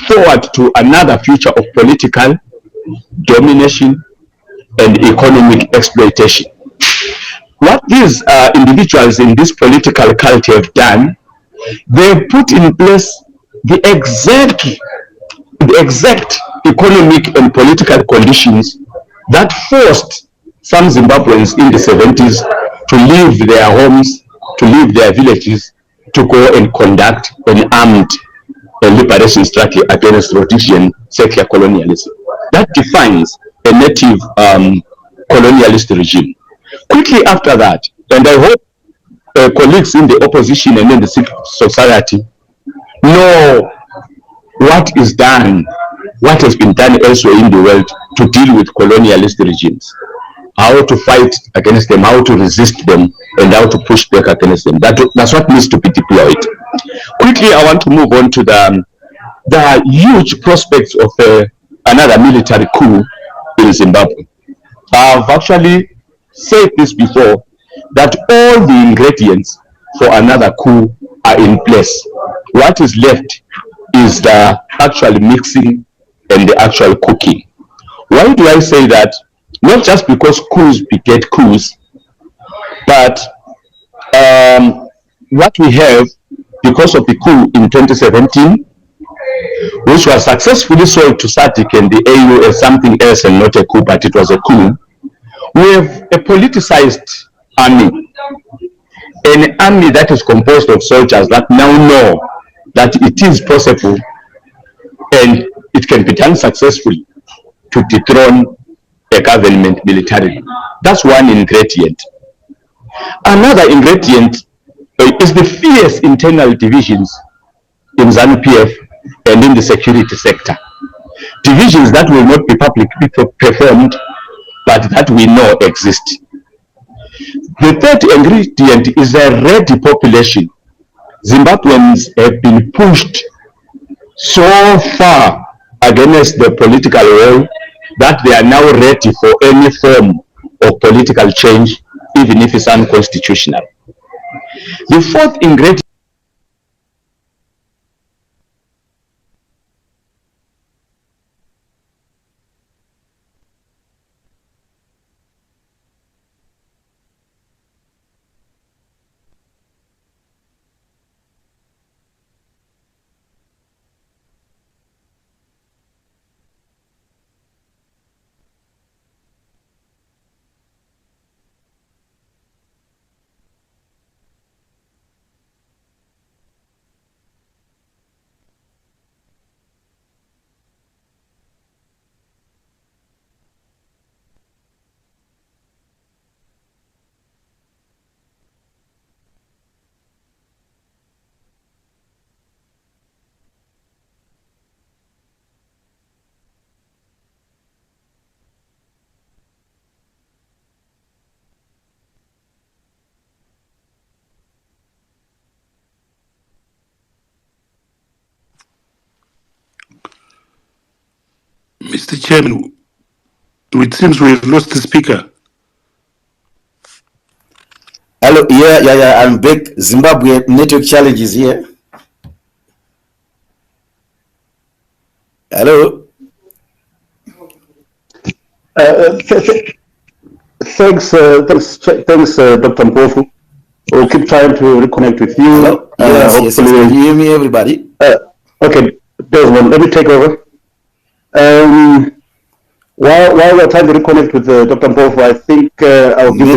forward to another future of political domination and economic exploitation. What these individuals in this political cult have done, they put in place the exact economic and political conditions that forced some Zimbabweans in the 70s to leave their homes, to leave their villages, to go and conduct an armed liberation struggle against Rhodesian secular colonialism. That defines a native colonialist regime. Quickly after that, and I hope colleagues in the opposition and in the civil society know what is done, what has been done elsewhere in the world to deal with colonialist regimes, how to fight against them, how to resist them, and how to push back against them. That's what needs to be deployed. Quickly, I want to move on to the huge prospects of another military coup in Zimbabwe. I've actually said this before, that all the ingredients for another coup are in place. What is left is the actual mixing and the actual cooking. Why do I say that? Not just because coups beget coups, but what we have because of the coup in 2017, which was successfully sold to SADC and the AU as something else and not a coup, but it was a coup. We have a politicized army, an army that is composed of soldiers that now know that it is possible and it can be done successfully to dethrone a government militarily. That's one ingredient. Another ingredient is the fierce internal divisions in ZANU-PF and in the security sector. Divisions that will not be publicly performed, but that we know exist. The third ingredient is a ready population. Zimbabweans have been pushed so far against the political will that they are now ready for any form of political change, even if it's unconstitutional. The fourth ingredient Mr. Chairman, it seems we've lost the speaker. Hello, I'm back. Zimbabwe network challenges here. Hello. Thanks, Dr. Mpofu. We'll keep trying to reconnect with you. Hello? Yes. Can you hear me, everybody? Okay, Desmond, let me take over. While we're trying to reconnect with Dr. Mpofu, I think I'll give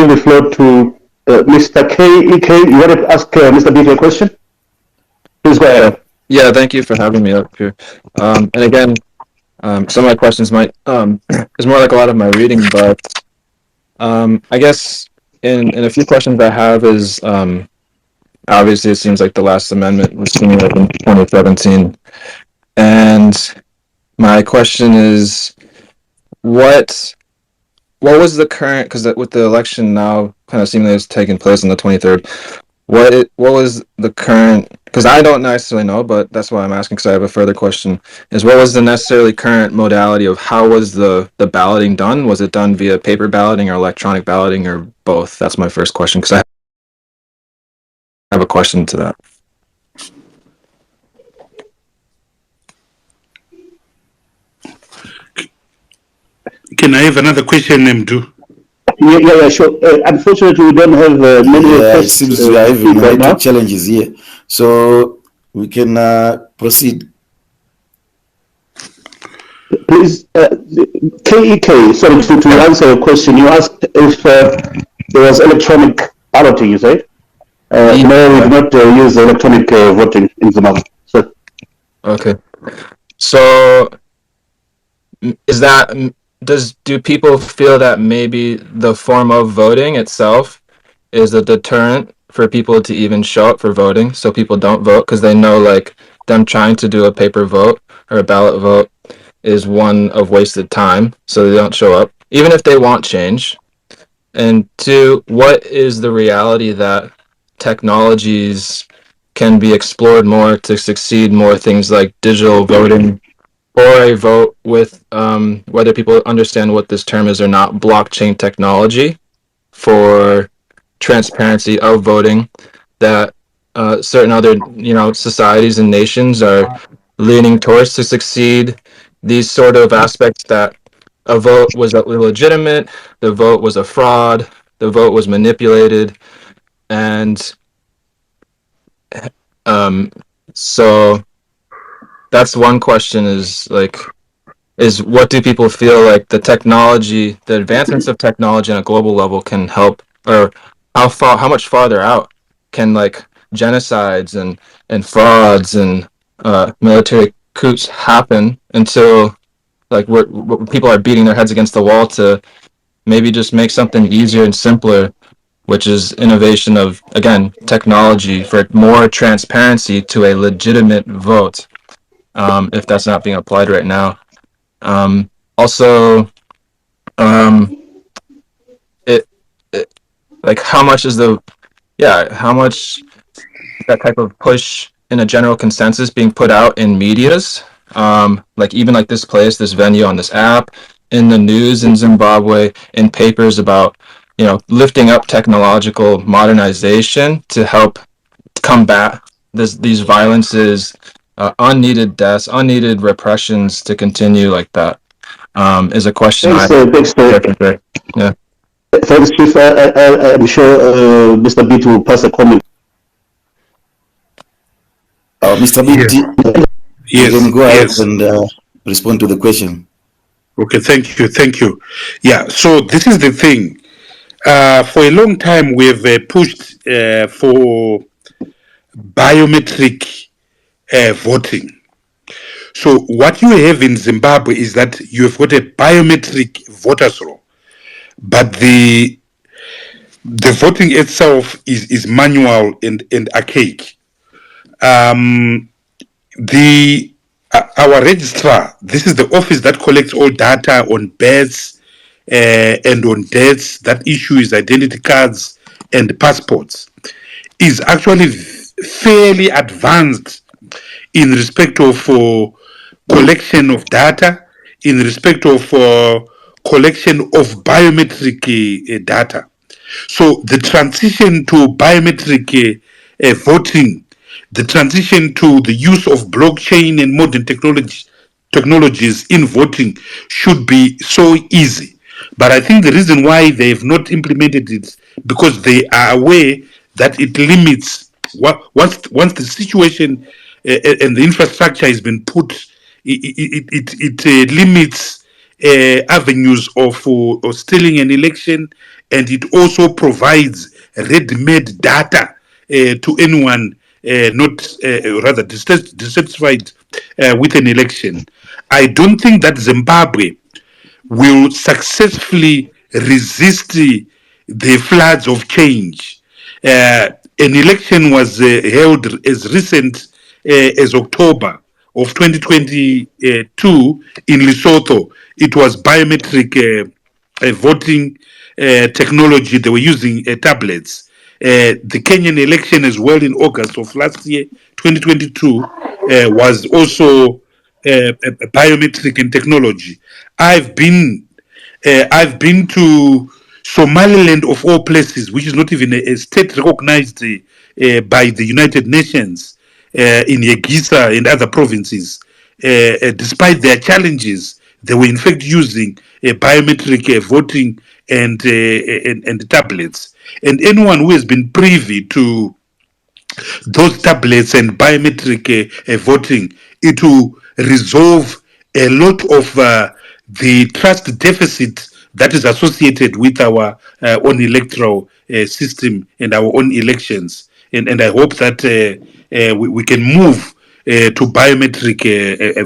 the floor to Mr. K.E.K. You wanted to ask Mr. Biti a question? Please go ahead. Yeah, thank you for having me up here. And again, some of my questions might is more like a lot of my reading, but I guess in a few questions I have is obviously it seems like the last amendment was stimulated in 2017, and my question is what was the current, because with the election now kind of seemingly is taking place on the 23rd, what was the current, because I don't necessarily know, but that's why I'm asking, because I have a further question, is what was the necessarily current modality of how was the balloting done? Was it done via paper balloting or electronic balloting or both? That's my first question, because I have a question to that. Can I have another question, Mdu? Yeah, sure. Unfortunately, we don't have many Yeah, it requests seems we are to having speak right now. network challenges here. So we can proceed. Please, KEK, sorry, to answer your question, you asked if there was electronic balloting, you say? No, we do not use electronic voting in Zimbabwe. So, Okay. So do people feel that maybe the form of voting itself is a deterrent for people to even show up for voting, so people don't vote because they know like them trying to do a paper vote or a ballot vote is one of wasted time, so they don't show up even if they want change? And two, what is the reality that technologies can be explored more to succeed more, things like digital voting or a vote with whether people understand what this term is or not, blockchain technology for transparency of voting that certain other societies and nations are leaning towards to succeed. These sort of aspects that a vote was illegitimate, the vote was a fraud, the vote was manipulated, and so that's one question is what do people feel like the advancements of technology on a global level can help, or how much farther out can like genocides and frauds and military coups happen until like people are beating their heads against the wall to maybe just make something easier and simpler, which is innovation of, again, technology for more transparency to a legitimate vote, if that's not being applied right now. Also, um, it, it like how much that type of push in a general consensus being put out in medias, like even like this venue on this app, in the news in Zimbabwe, in papers about lifting up technological modernization to help combat these violences, unneeded deaths, unneeded repressions to continue like that. Is a question thanks, yeah. thanks, Chief. I'm sure Mr. Biti will pass a comment. Mr. Biti, you Yes, can go ahead yes. and respond to the question. Okay, thank you. Yeah, so this is the thing. For a long time, we've pushed for biometric voting. So what you have in Zimbabwe is that you have got a biometric voters roll, but the voting itself is manual and archaic. The our registrar, this is the office that collects all data on births and on deaths, that issues identity cards and passports, is actually fairly advanced in respect of collection of data, in respect of collection of biometric data. So the transition to biometric voting, the transition to the use of blockchain and modern technologies in voting should be so easy. But I think the reason why they have not implemented it because they are aware that it limits once the situation and the infrastructure has been put, it limits avenues of stealing an election, and it also provides ready-made data to anyone not rather dissatisfied with an election. I don't think that Zimbabwe will successfully resist the floods of change. An election was held as recent as October of 2022 in Lesotho. It was biometric voting technology. They were using tablets. The Kenyan election as well in August of last year, 2022, was also a biometric and technology. I've been to Somaliland of all places, which is not even a state recognized by the United Nations, in Yegisa and other provinces. Despite their challenges, they were in fact using biometric voting and tablets. And anyone who has been privy to those tablets and biometric voting, it will resolve a lot of the trust deficit that is associated with our own electoral system and our own elections. And I hope that we can move to biometric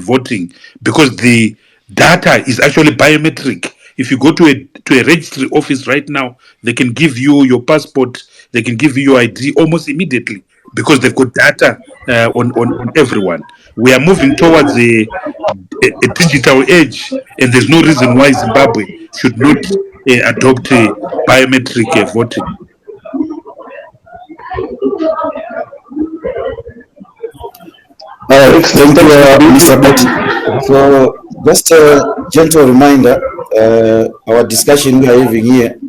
voting, because the data is actually biometric. If you go to a registry office right now, they can give you your passport, they can give you your ID almost immediately, because they've got data on everyone. We are moving towards a digital age, and there's no reason why Zimbabwe should not adopt biometric voting. Thank you, Mr. Biti. So, just a gentle reminder, our discussion we are having here,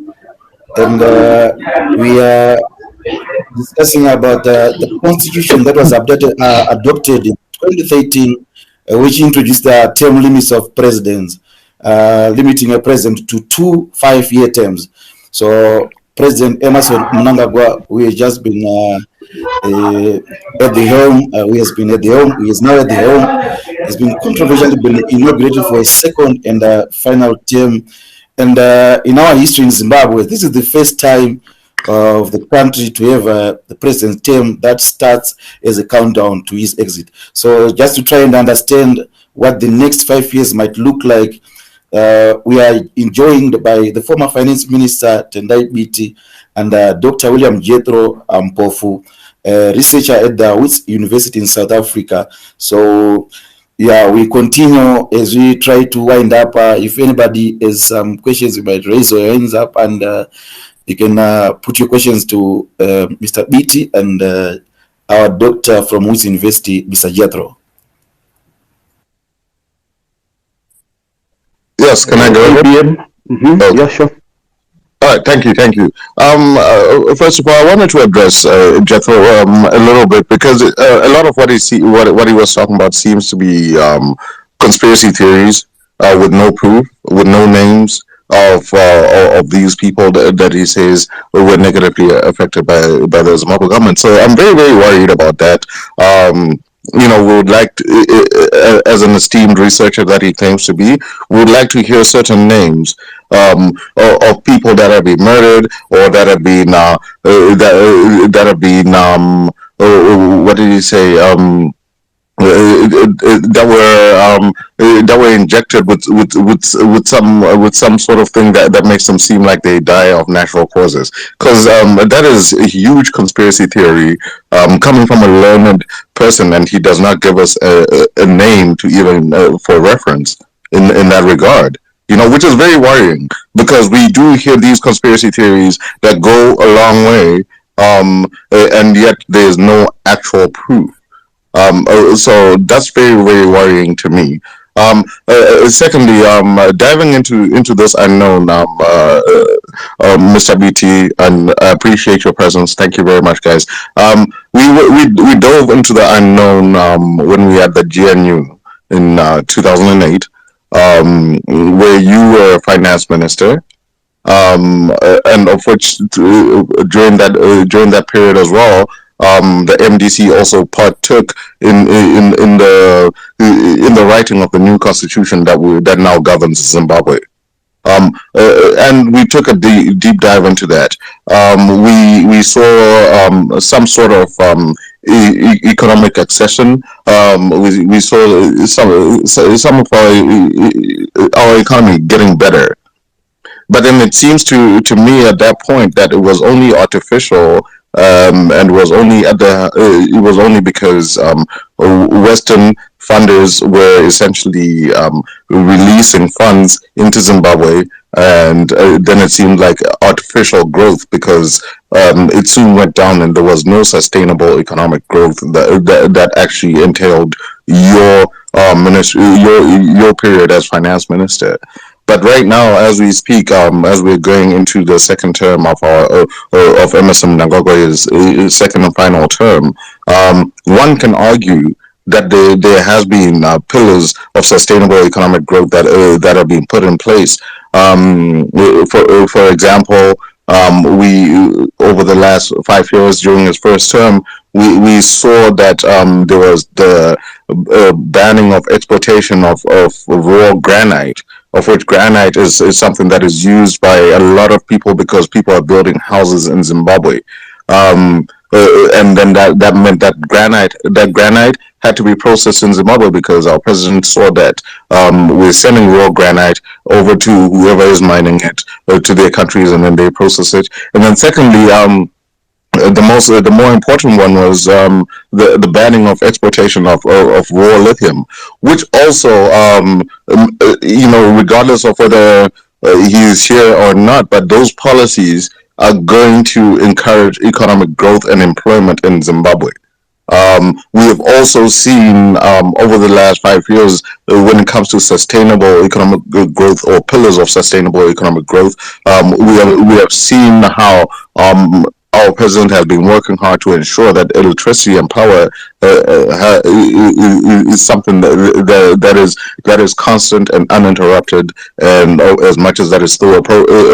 and we are discussing about the constitution that was adopted in 2013, which introduced the term limits of presidents, limiting a president to 2 5-year terms. So President Emerson Mnangagwa, who has just been at the helm, he has been at the helm, he is now at the helm, has been controversially been inaugurated for a second and final term. And in our history in Zimbabwe, this is the first time of the country to have the president's term that starts as a countdown to his exit. So just to try and understand what the next 5 years might look like, we are joined by the former finance minister Tendai Biti and Dr. William Jethro Mpofu, researcher at the Wits University in South Africa. So yeah, we continue as we try to wind up. If anybody has some questions, you might raise your hands up, and you can put your questions to Mr. Biti and our doctor from Wits University, Mr. Jethro. Yes, can I go ahead? Okay. Yeah, sure. All right, thank you. First of all, I wanted to address Jethro a little bit, because a lot of what he was talking about seems to be conspiracy theories with no proof, with no names of these people that he says were negatively affected by the Zimbabwe government. So I'm very, very worried about that. We would like to, as an esteemed researcher that he claims to be, we would like to hear certain names of people that have been murdered, or that have been that have been what did he say, that were injected with some sort of thing that makes them seem like they die of natural causes, because that is a huge conspiracy theory coming from a learned person, and he does not give us a name to even for reference in that regard, which is very worrying, because we do hear these conspiracy theories that go a long way, and yet there's no actual proof. So that's very, very worrying to me. Secondly, diving into this unknown, Mr. BT, and I appreciate your presence. Thank you very much, guys. We dove into the unknown when we had the GNU in 2008, where you were finance minister. And of which during that period as well, the MDC also partook in the writing of the new constitution that now governs Zimbabwe. And we took a deep dive into that. We saw some sort of economic accession. We saw some of our economy getting better. But then it seems to me at that point that it was only artificial, and was only at the it was only because Western funders were essentially releasing funds into Zimbabwe, and then it seemed like artificial growth because it soon went down, and there was no sustainable economic growth that actually entailed your ministry, your period as finance minister. But right now, as we speak, as we're going into the second term of our of Emerson Mnangagwa's second and final term, one can argue that there has been pillars of sustainable economic growth that are being put in place. For example, we over the last 5 years during his first term, we saw that there was the banning of exploitation of raw granite, of which granite is something that is used by a lot of people because people are building houses in Zimbabwe. And then that meant that granite had to be processed in Zimbabwe because our president saw that we're sending raw granite over to whoever is mining it to their countries, and then they process it. And then secondly, the more important one was the banning of exploitation of raw lithium, which also regardless of whether he's here or not, but those policies are going to encourage economic growth and employment in Zimbabwe. We have also seen over the last 5 years, when it comes to sustainable economic growth or pillars of sustainable economic growth, we have seen how our president has been working hard to ensure that electricity and power is something that is constant and uninterrupted, and as much as that is still a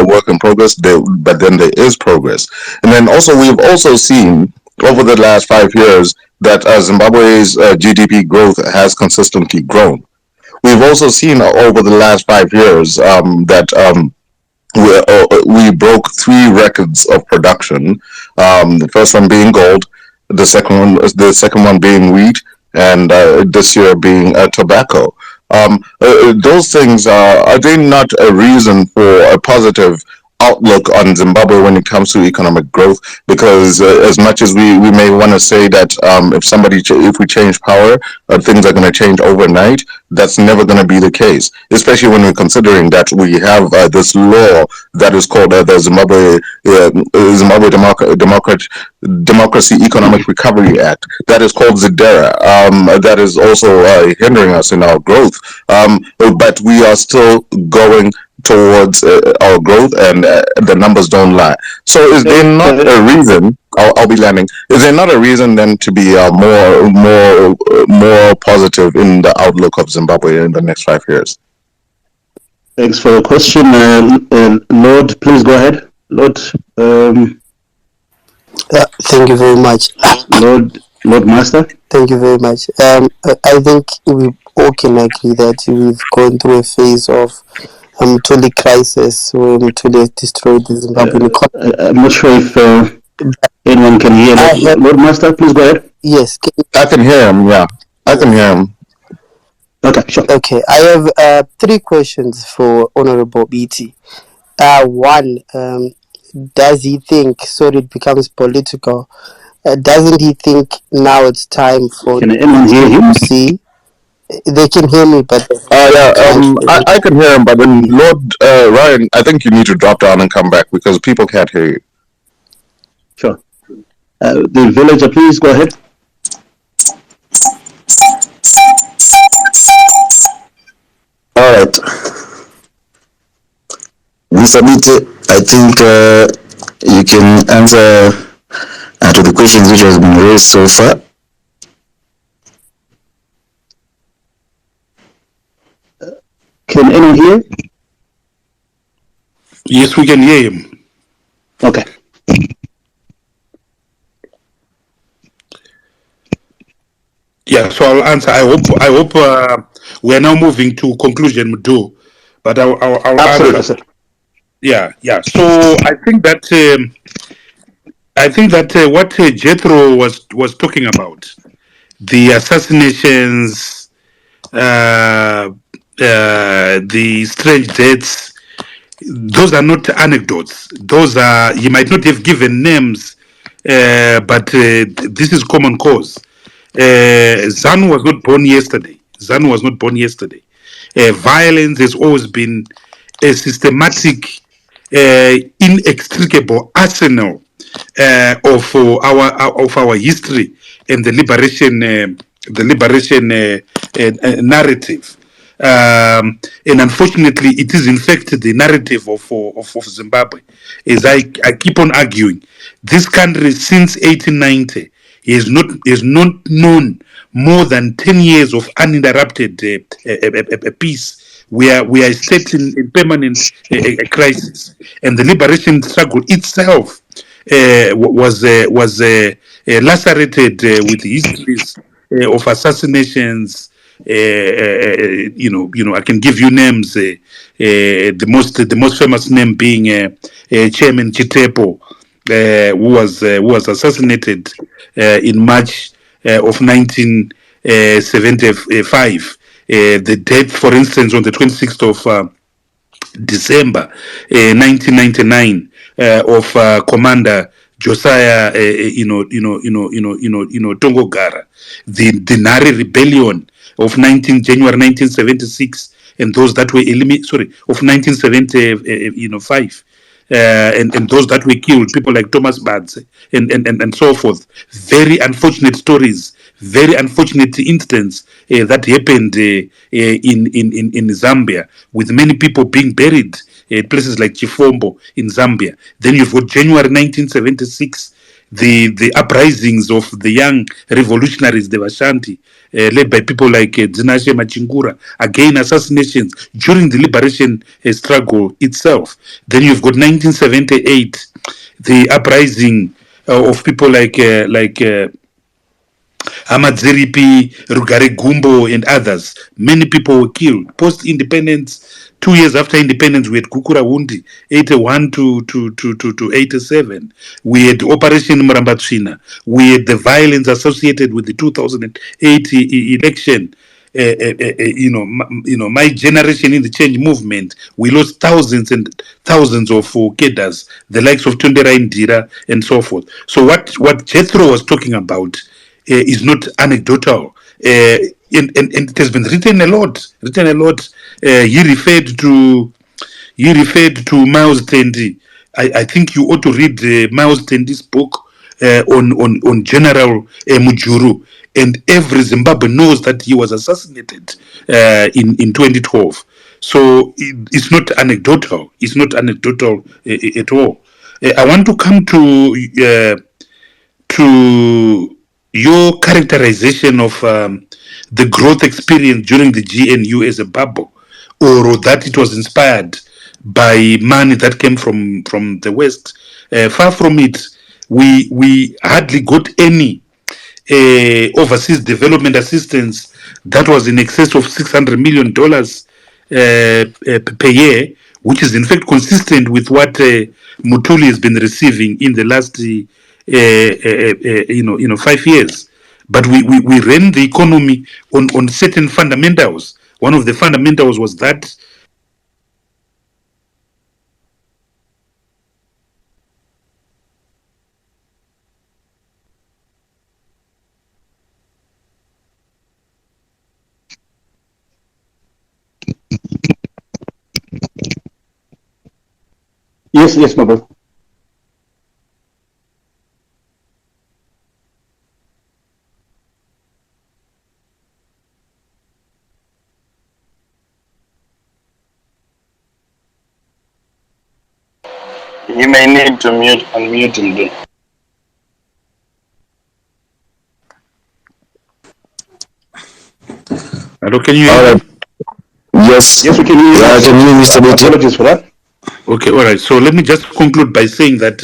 work in progress, but then there is progress. And then also we've also seen over the last 5 years that Zimbabwe's GDP growth has consistently grown. We've also seen over the last 5 years that we broke 3 records of production. The first one being gold, the second one being wheat, and this year being tobacco. Those things are they not a reason for a positive outlook on Zimbabwe when it comes to economic growth? Because as much as we may want to say that if we change power, things are going to change overnight, that's never going to be the case. Especially when we're considering that we have this law that is called the Zimbabwe Democracy Economic Recovery Act, that is called ZIDERA, that is also hindering us in our growth. But we are still going towards our growth, and the numbers don't lie. So is there not a reason? I'll be landing. Is there not a reason then to be more positive in the outlook of Zimbabwe in the next 5 years? Thanks for the question, Lord. Please go ahead, Lord. Thank you very much, Lord Master. Thank you very much. I think we all can agree that we've gone through a phase of truly crisis where Mutuli has destroyed the Zimbabwean economy. I'm not sure if anyone can hear that. Lord Master, please go ahead. Yes. I can hear him, yeah. I can hear him. Okay, sure. Okay, I have 3 questions for Honorable Biti. One, does he think, so it becomes political, doesn't he think now it's time for... Can anyone hear him? See? They can hear me, but... I can hear him, but then Lord Ryan, I think you need to drop down and come back because people can't hear you. Sure. The villager, please go ahead. All right. Mr. Biti, I think you can answer to the questions which has been raised so far. Can anyone hear? Yes, we can hear him. Okay. Yeah, so I'll answer. I hope we're now moving to conclusion, Mudu. But I'll Absolutely, answer. sir. Yeah. So I think that what Jethro was talking about, the assassinations, the strange deaths, those are not anecdotes. Those are, you might not have given names, but this is common cause. ZANU was not born yesterday. ZANU was not born yesterday. Violence has always been a systematic, inextricable arsenal of our history and the liberation narrative. And unfortunately, it is in fact the narrative of Zimbabwe. As I keep on arguing, this country since 1890 is not known more than 10 years of uninterrupted peace. We are set in permanent crisis, and the liberation struggle itself was lacerated with histories of assassinations. I can give you names. The most famous name being Chairman Chitepo, who was assassinated in March of 1975. The death, for instance, on the 26th of December 1999 of Commander Josiah, Tongogara, the Nari Rebellion of January 1976, and those that were of 1975. And those that were killed, people like Thomas Bads and so forth. Very unfortunate stories, very unfortunate incidents that happened in Zambia, with many people being buried at places like Chifombo in Zambia. Then you've got January 1976, the uprisings of the young revolutionaries, the Vashanti, led by people like Dzinashe Machingura, again assassinations during the liberation struggle itself. Then you've got 1978, the uprising of people like Ahmad Zeripi, Rugare Gumbo, and others. Many people were killed. Post-independence, 2 years after independence, we had Kukura Wundi, 81 to 87. We had Operation Murambatsvina. We had the violence associated with the 2008 election. My generation in the change movement, we lost thousands and thousands of cadres, the likes of Tundera Indira and so forth. So what Jethro was talking about is not anecdotal. And it has been written a lot. He referred to Miles Tendi. I think you ought to read Miles Tendi's book on General Mujuru. And every Zimbabwean knows that he was assassinated in 2012. So it's not anecdotal. It's not anecdotal at all. I want to come to your characterization of the growth experience during the GNU as a bubble, or that it was inspired by money that came from the West. Far from it, we hardly got any overseas development assistance that was in excess of $600 million per year, which is in fact consistent with what Mutuli has been receiving in the last 5 years. But we ran the economy on certain fundamentals. One of the fundamentals was that Yes, Mabel. You may need to unmute him. Then. hello, can you hear me? Yes. Yes, we can hear you. Yeah, I can hear Mr. Biti. Apologies for that. Okay, all right. So let me just conclude by saying that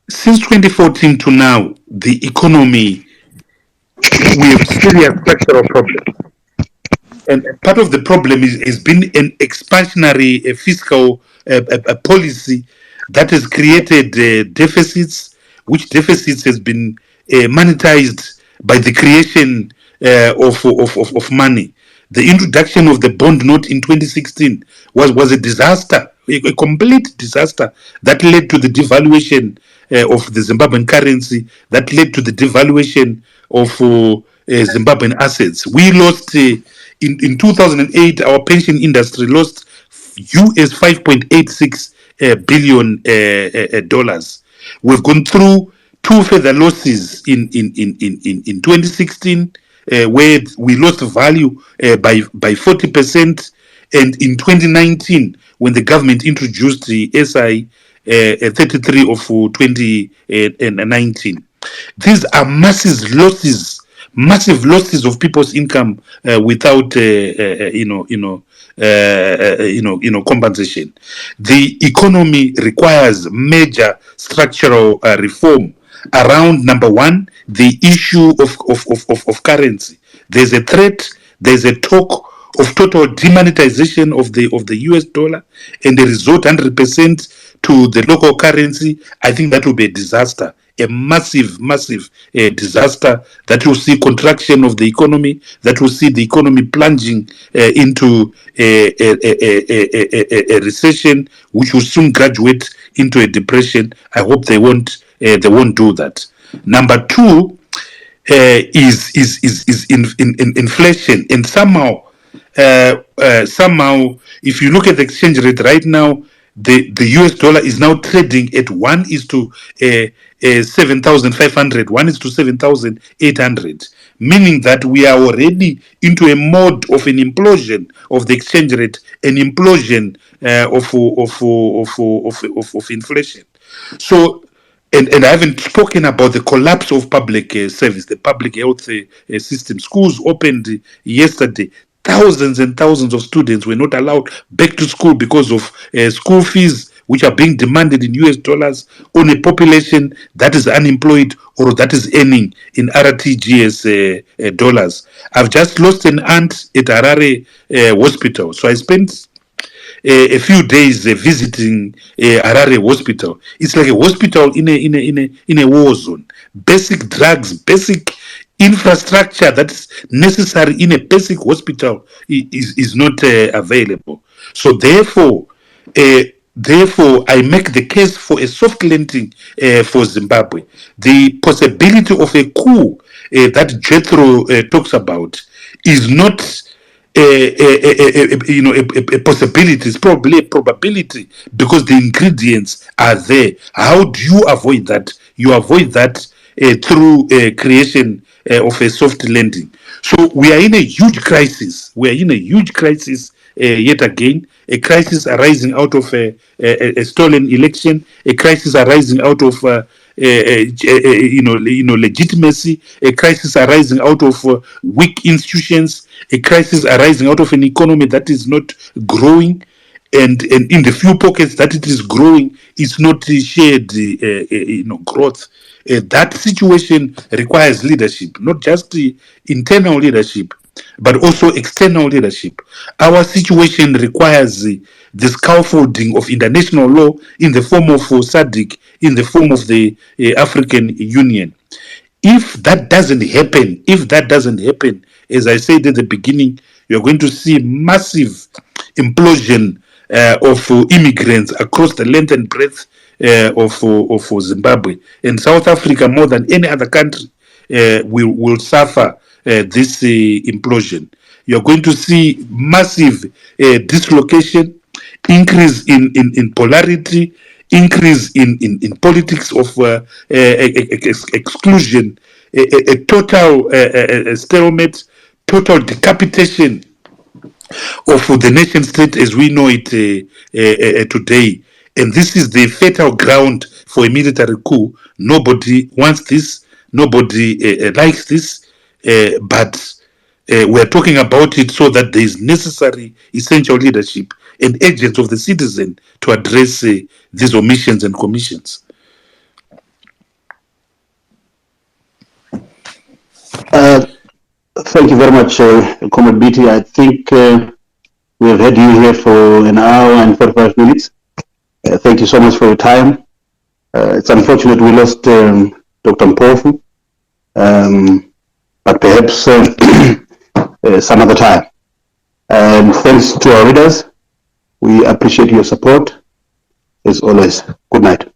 since 2014 to now, the economy, we have serious structural problems. And part of the problem has been an expansionary fiscal policy that has created deficits, which deficits has been monetized by the creation of money. The introduction of the bond note in 2016 was a disaster, a complete disaster that led to the devaluation of the Zimbabwean currency, that led to the devaluation of Zimbabwean assets. We lost, in 2008, our pension industry lost US 5.86 billion dollars. We've gone through two further losses in 2016, where we lost value by 40%, and in 2019, when the government introduced the SI 33 of 2019. These are massive losses of people's income without compensation. The economy requires major structural reform around, number one, the issue of currency. There's a threat, there's a talk of total demonetization of the US dollar and the resort 100% to the local currency. I think that will be a disaster, a massive disaster that will see contraction of the economy, that will see the economy plunging into a recession, which will soon graduate into a depression. I hope they won't do that. Number two is inflation, and somehow, if you look at the exchange rate right now, the US dollar is now trading at 1:7,500, 1:7,800, meaning that we are already into a mode of an implosion of the exchange rate, an implosion of inflation. So, and I haven't spoken about the collapse of public service, the public health system. Schools opened yesterday. Thousands and thousands of students were not allowed back to school because of school fees, which are being demanded in US dollars on a population that is unemployed or that is earning in RTGS dollars. I've just lost an aunt at Harare hospital, so I spent a few days visiting Harare hospital. It's like a hospital in a war zone. Basic drugs, basic infrastructure that's necessary in a basic hospital is not available. So therefore, I make the case for a soft landing for Zimbabwe. The possibility of a coup that Jethro talks about is not a possibility. It's probably a probability because the ingredients are there. How do you avoid that? You avoid that through creation of a soft landing. So we are in a huge crisis. We are in a huge crisis yet again. A crisis arising out of a stolen election. A crisis arising out of legitimacy. A crisis arising out of weak institutions. A crisis arising out of an economy that is not growing, and in the few pockets that it is growing, it's not shared growth. That situation requires leadership, not just the internal leadership, but also external leadership. Our situation requires the scaffolding of international law in the form of SADC, in the form of the African Union. If that doesn't happen, as I said at the beginning, you're going to see massive implosion of immigrants across the length and breadth of Zimbabwe. And South Africa, more than any other country, will suffer this implosion. You're going to see massive dislocation, increase in polarity, increase in politics of exclusion, a total stalemate, total decapitation of the nation state as we know it today. And this is the fertile ground for a military coup. Nobody wants this. Nobody likes this. But we're talking about it so that there is necessary, essential leadership and agents of the citizen to address these omissions and commissions. Thank you very much, Comrade Biti. I think we have had you here for an hour and 45 minutes. Thank you so much for your time. It's unfortunate we lost Dr. Mpofu, but perhaps some other time. And thanks to our readers. We appreciate your support. As always, good night.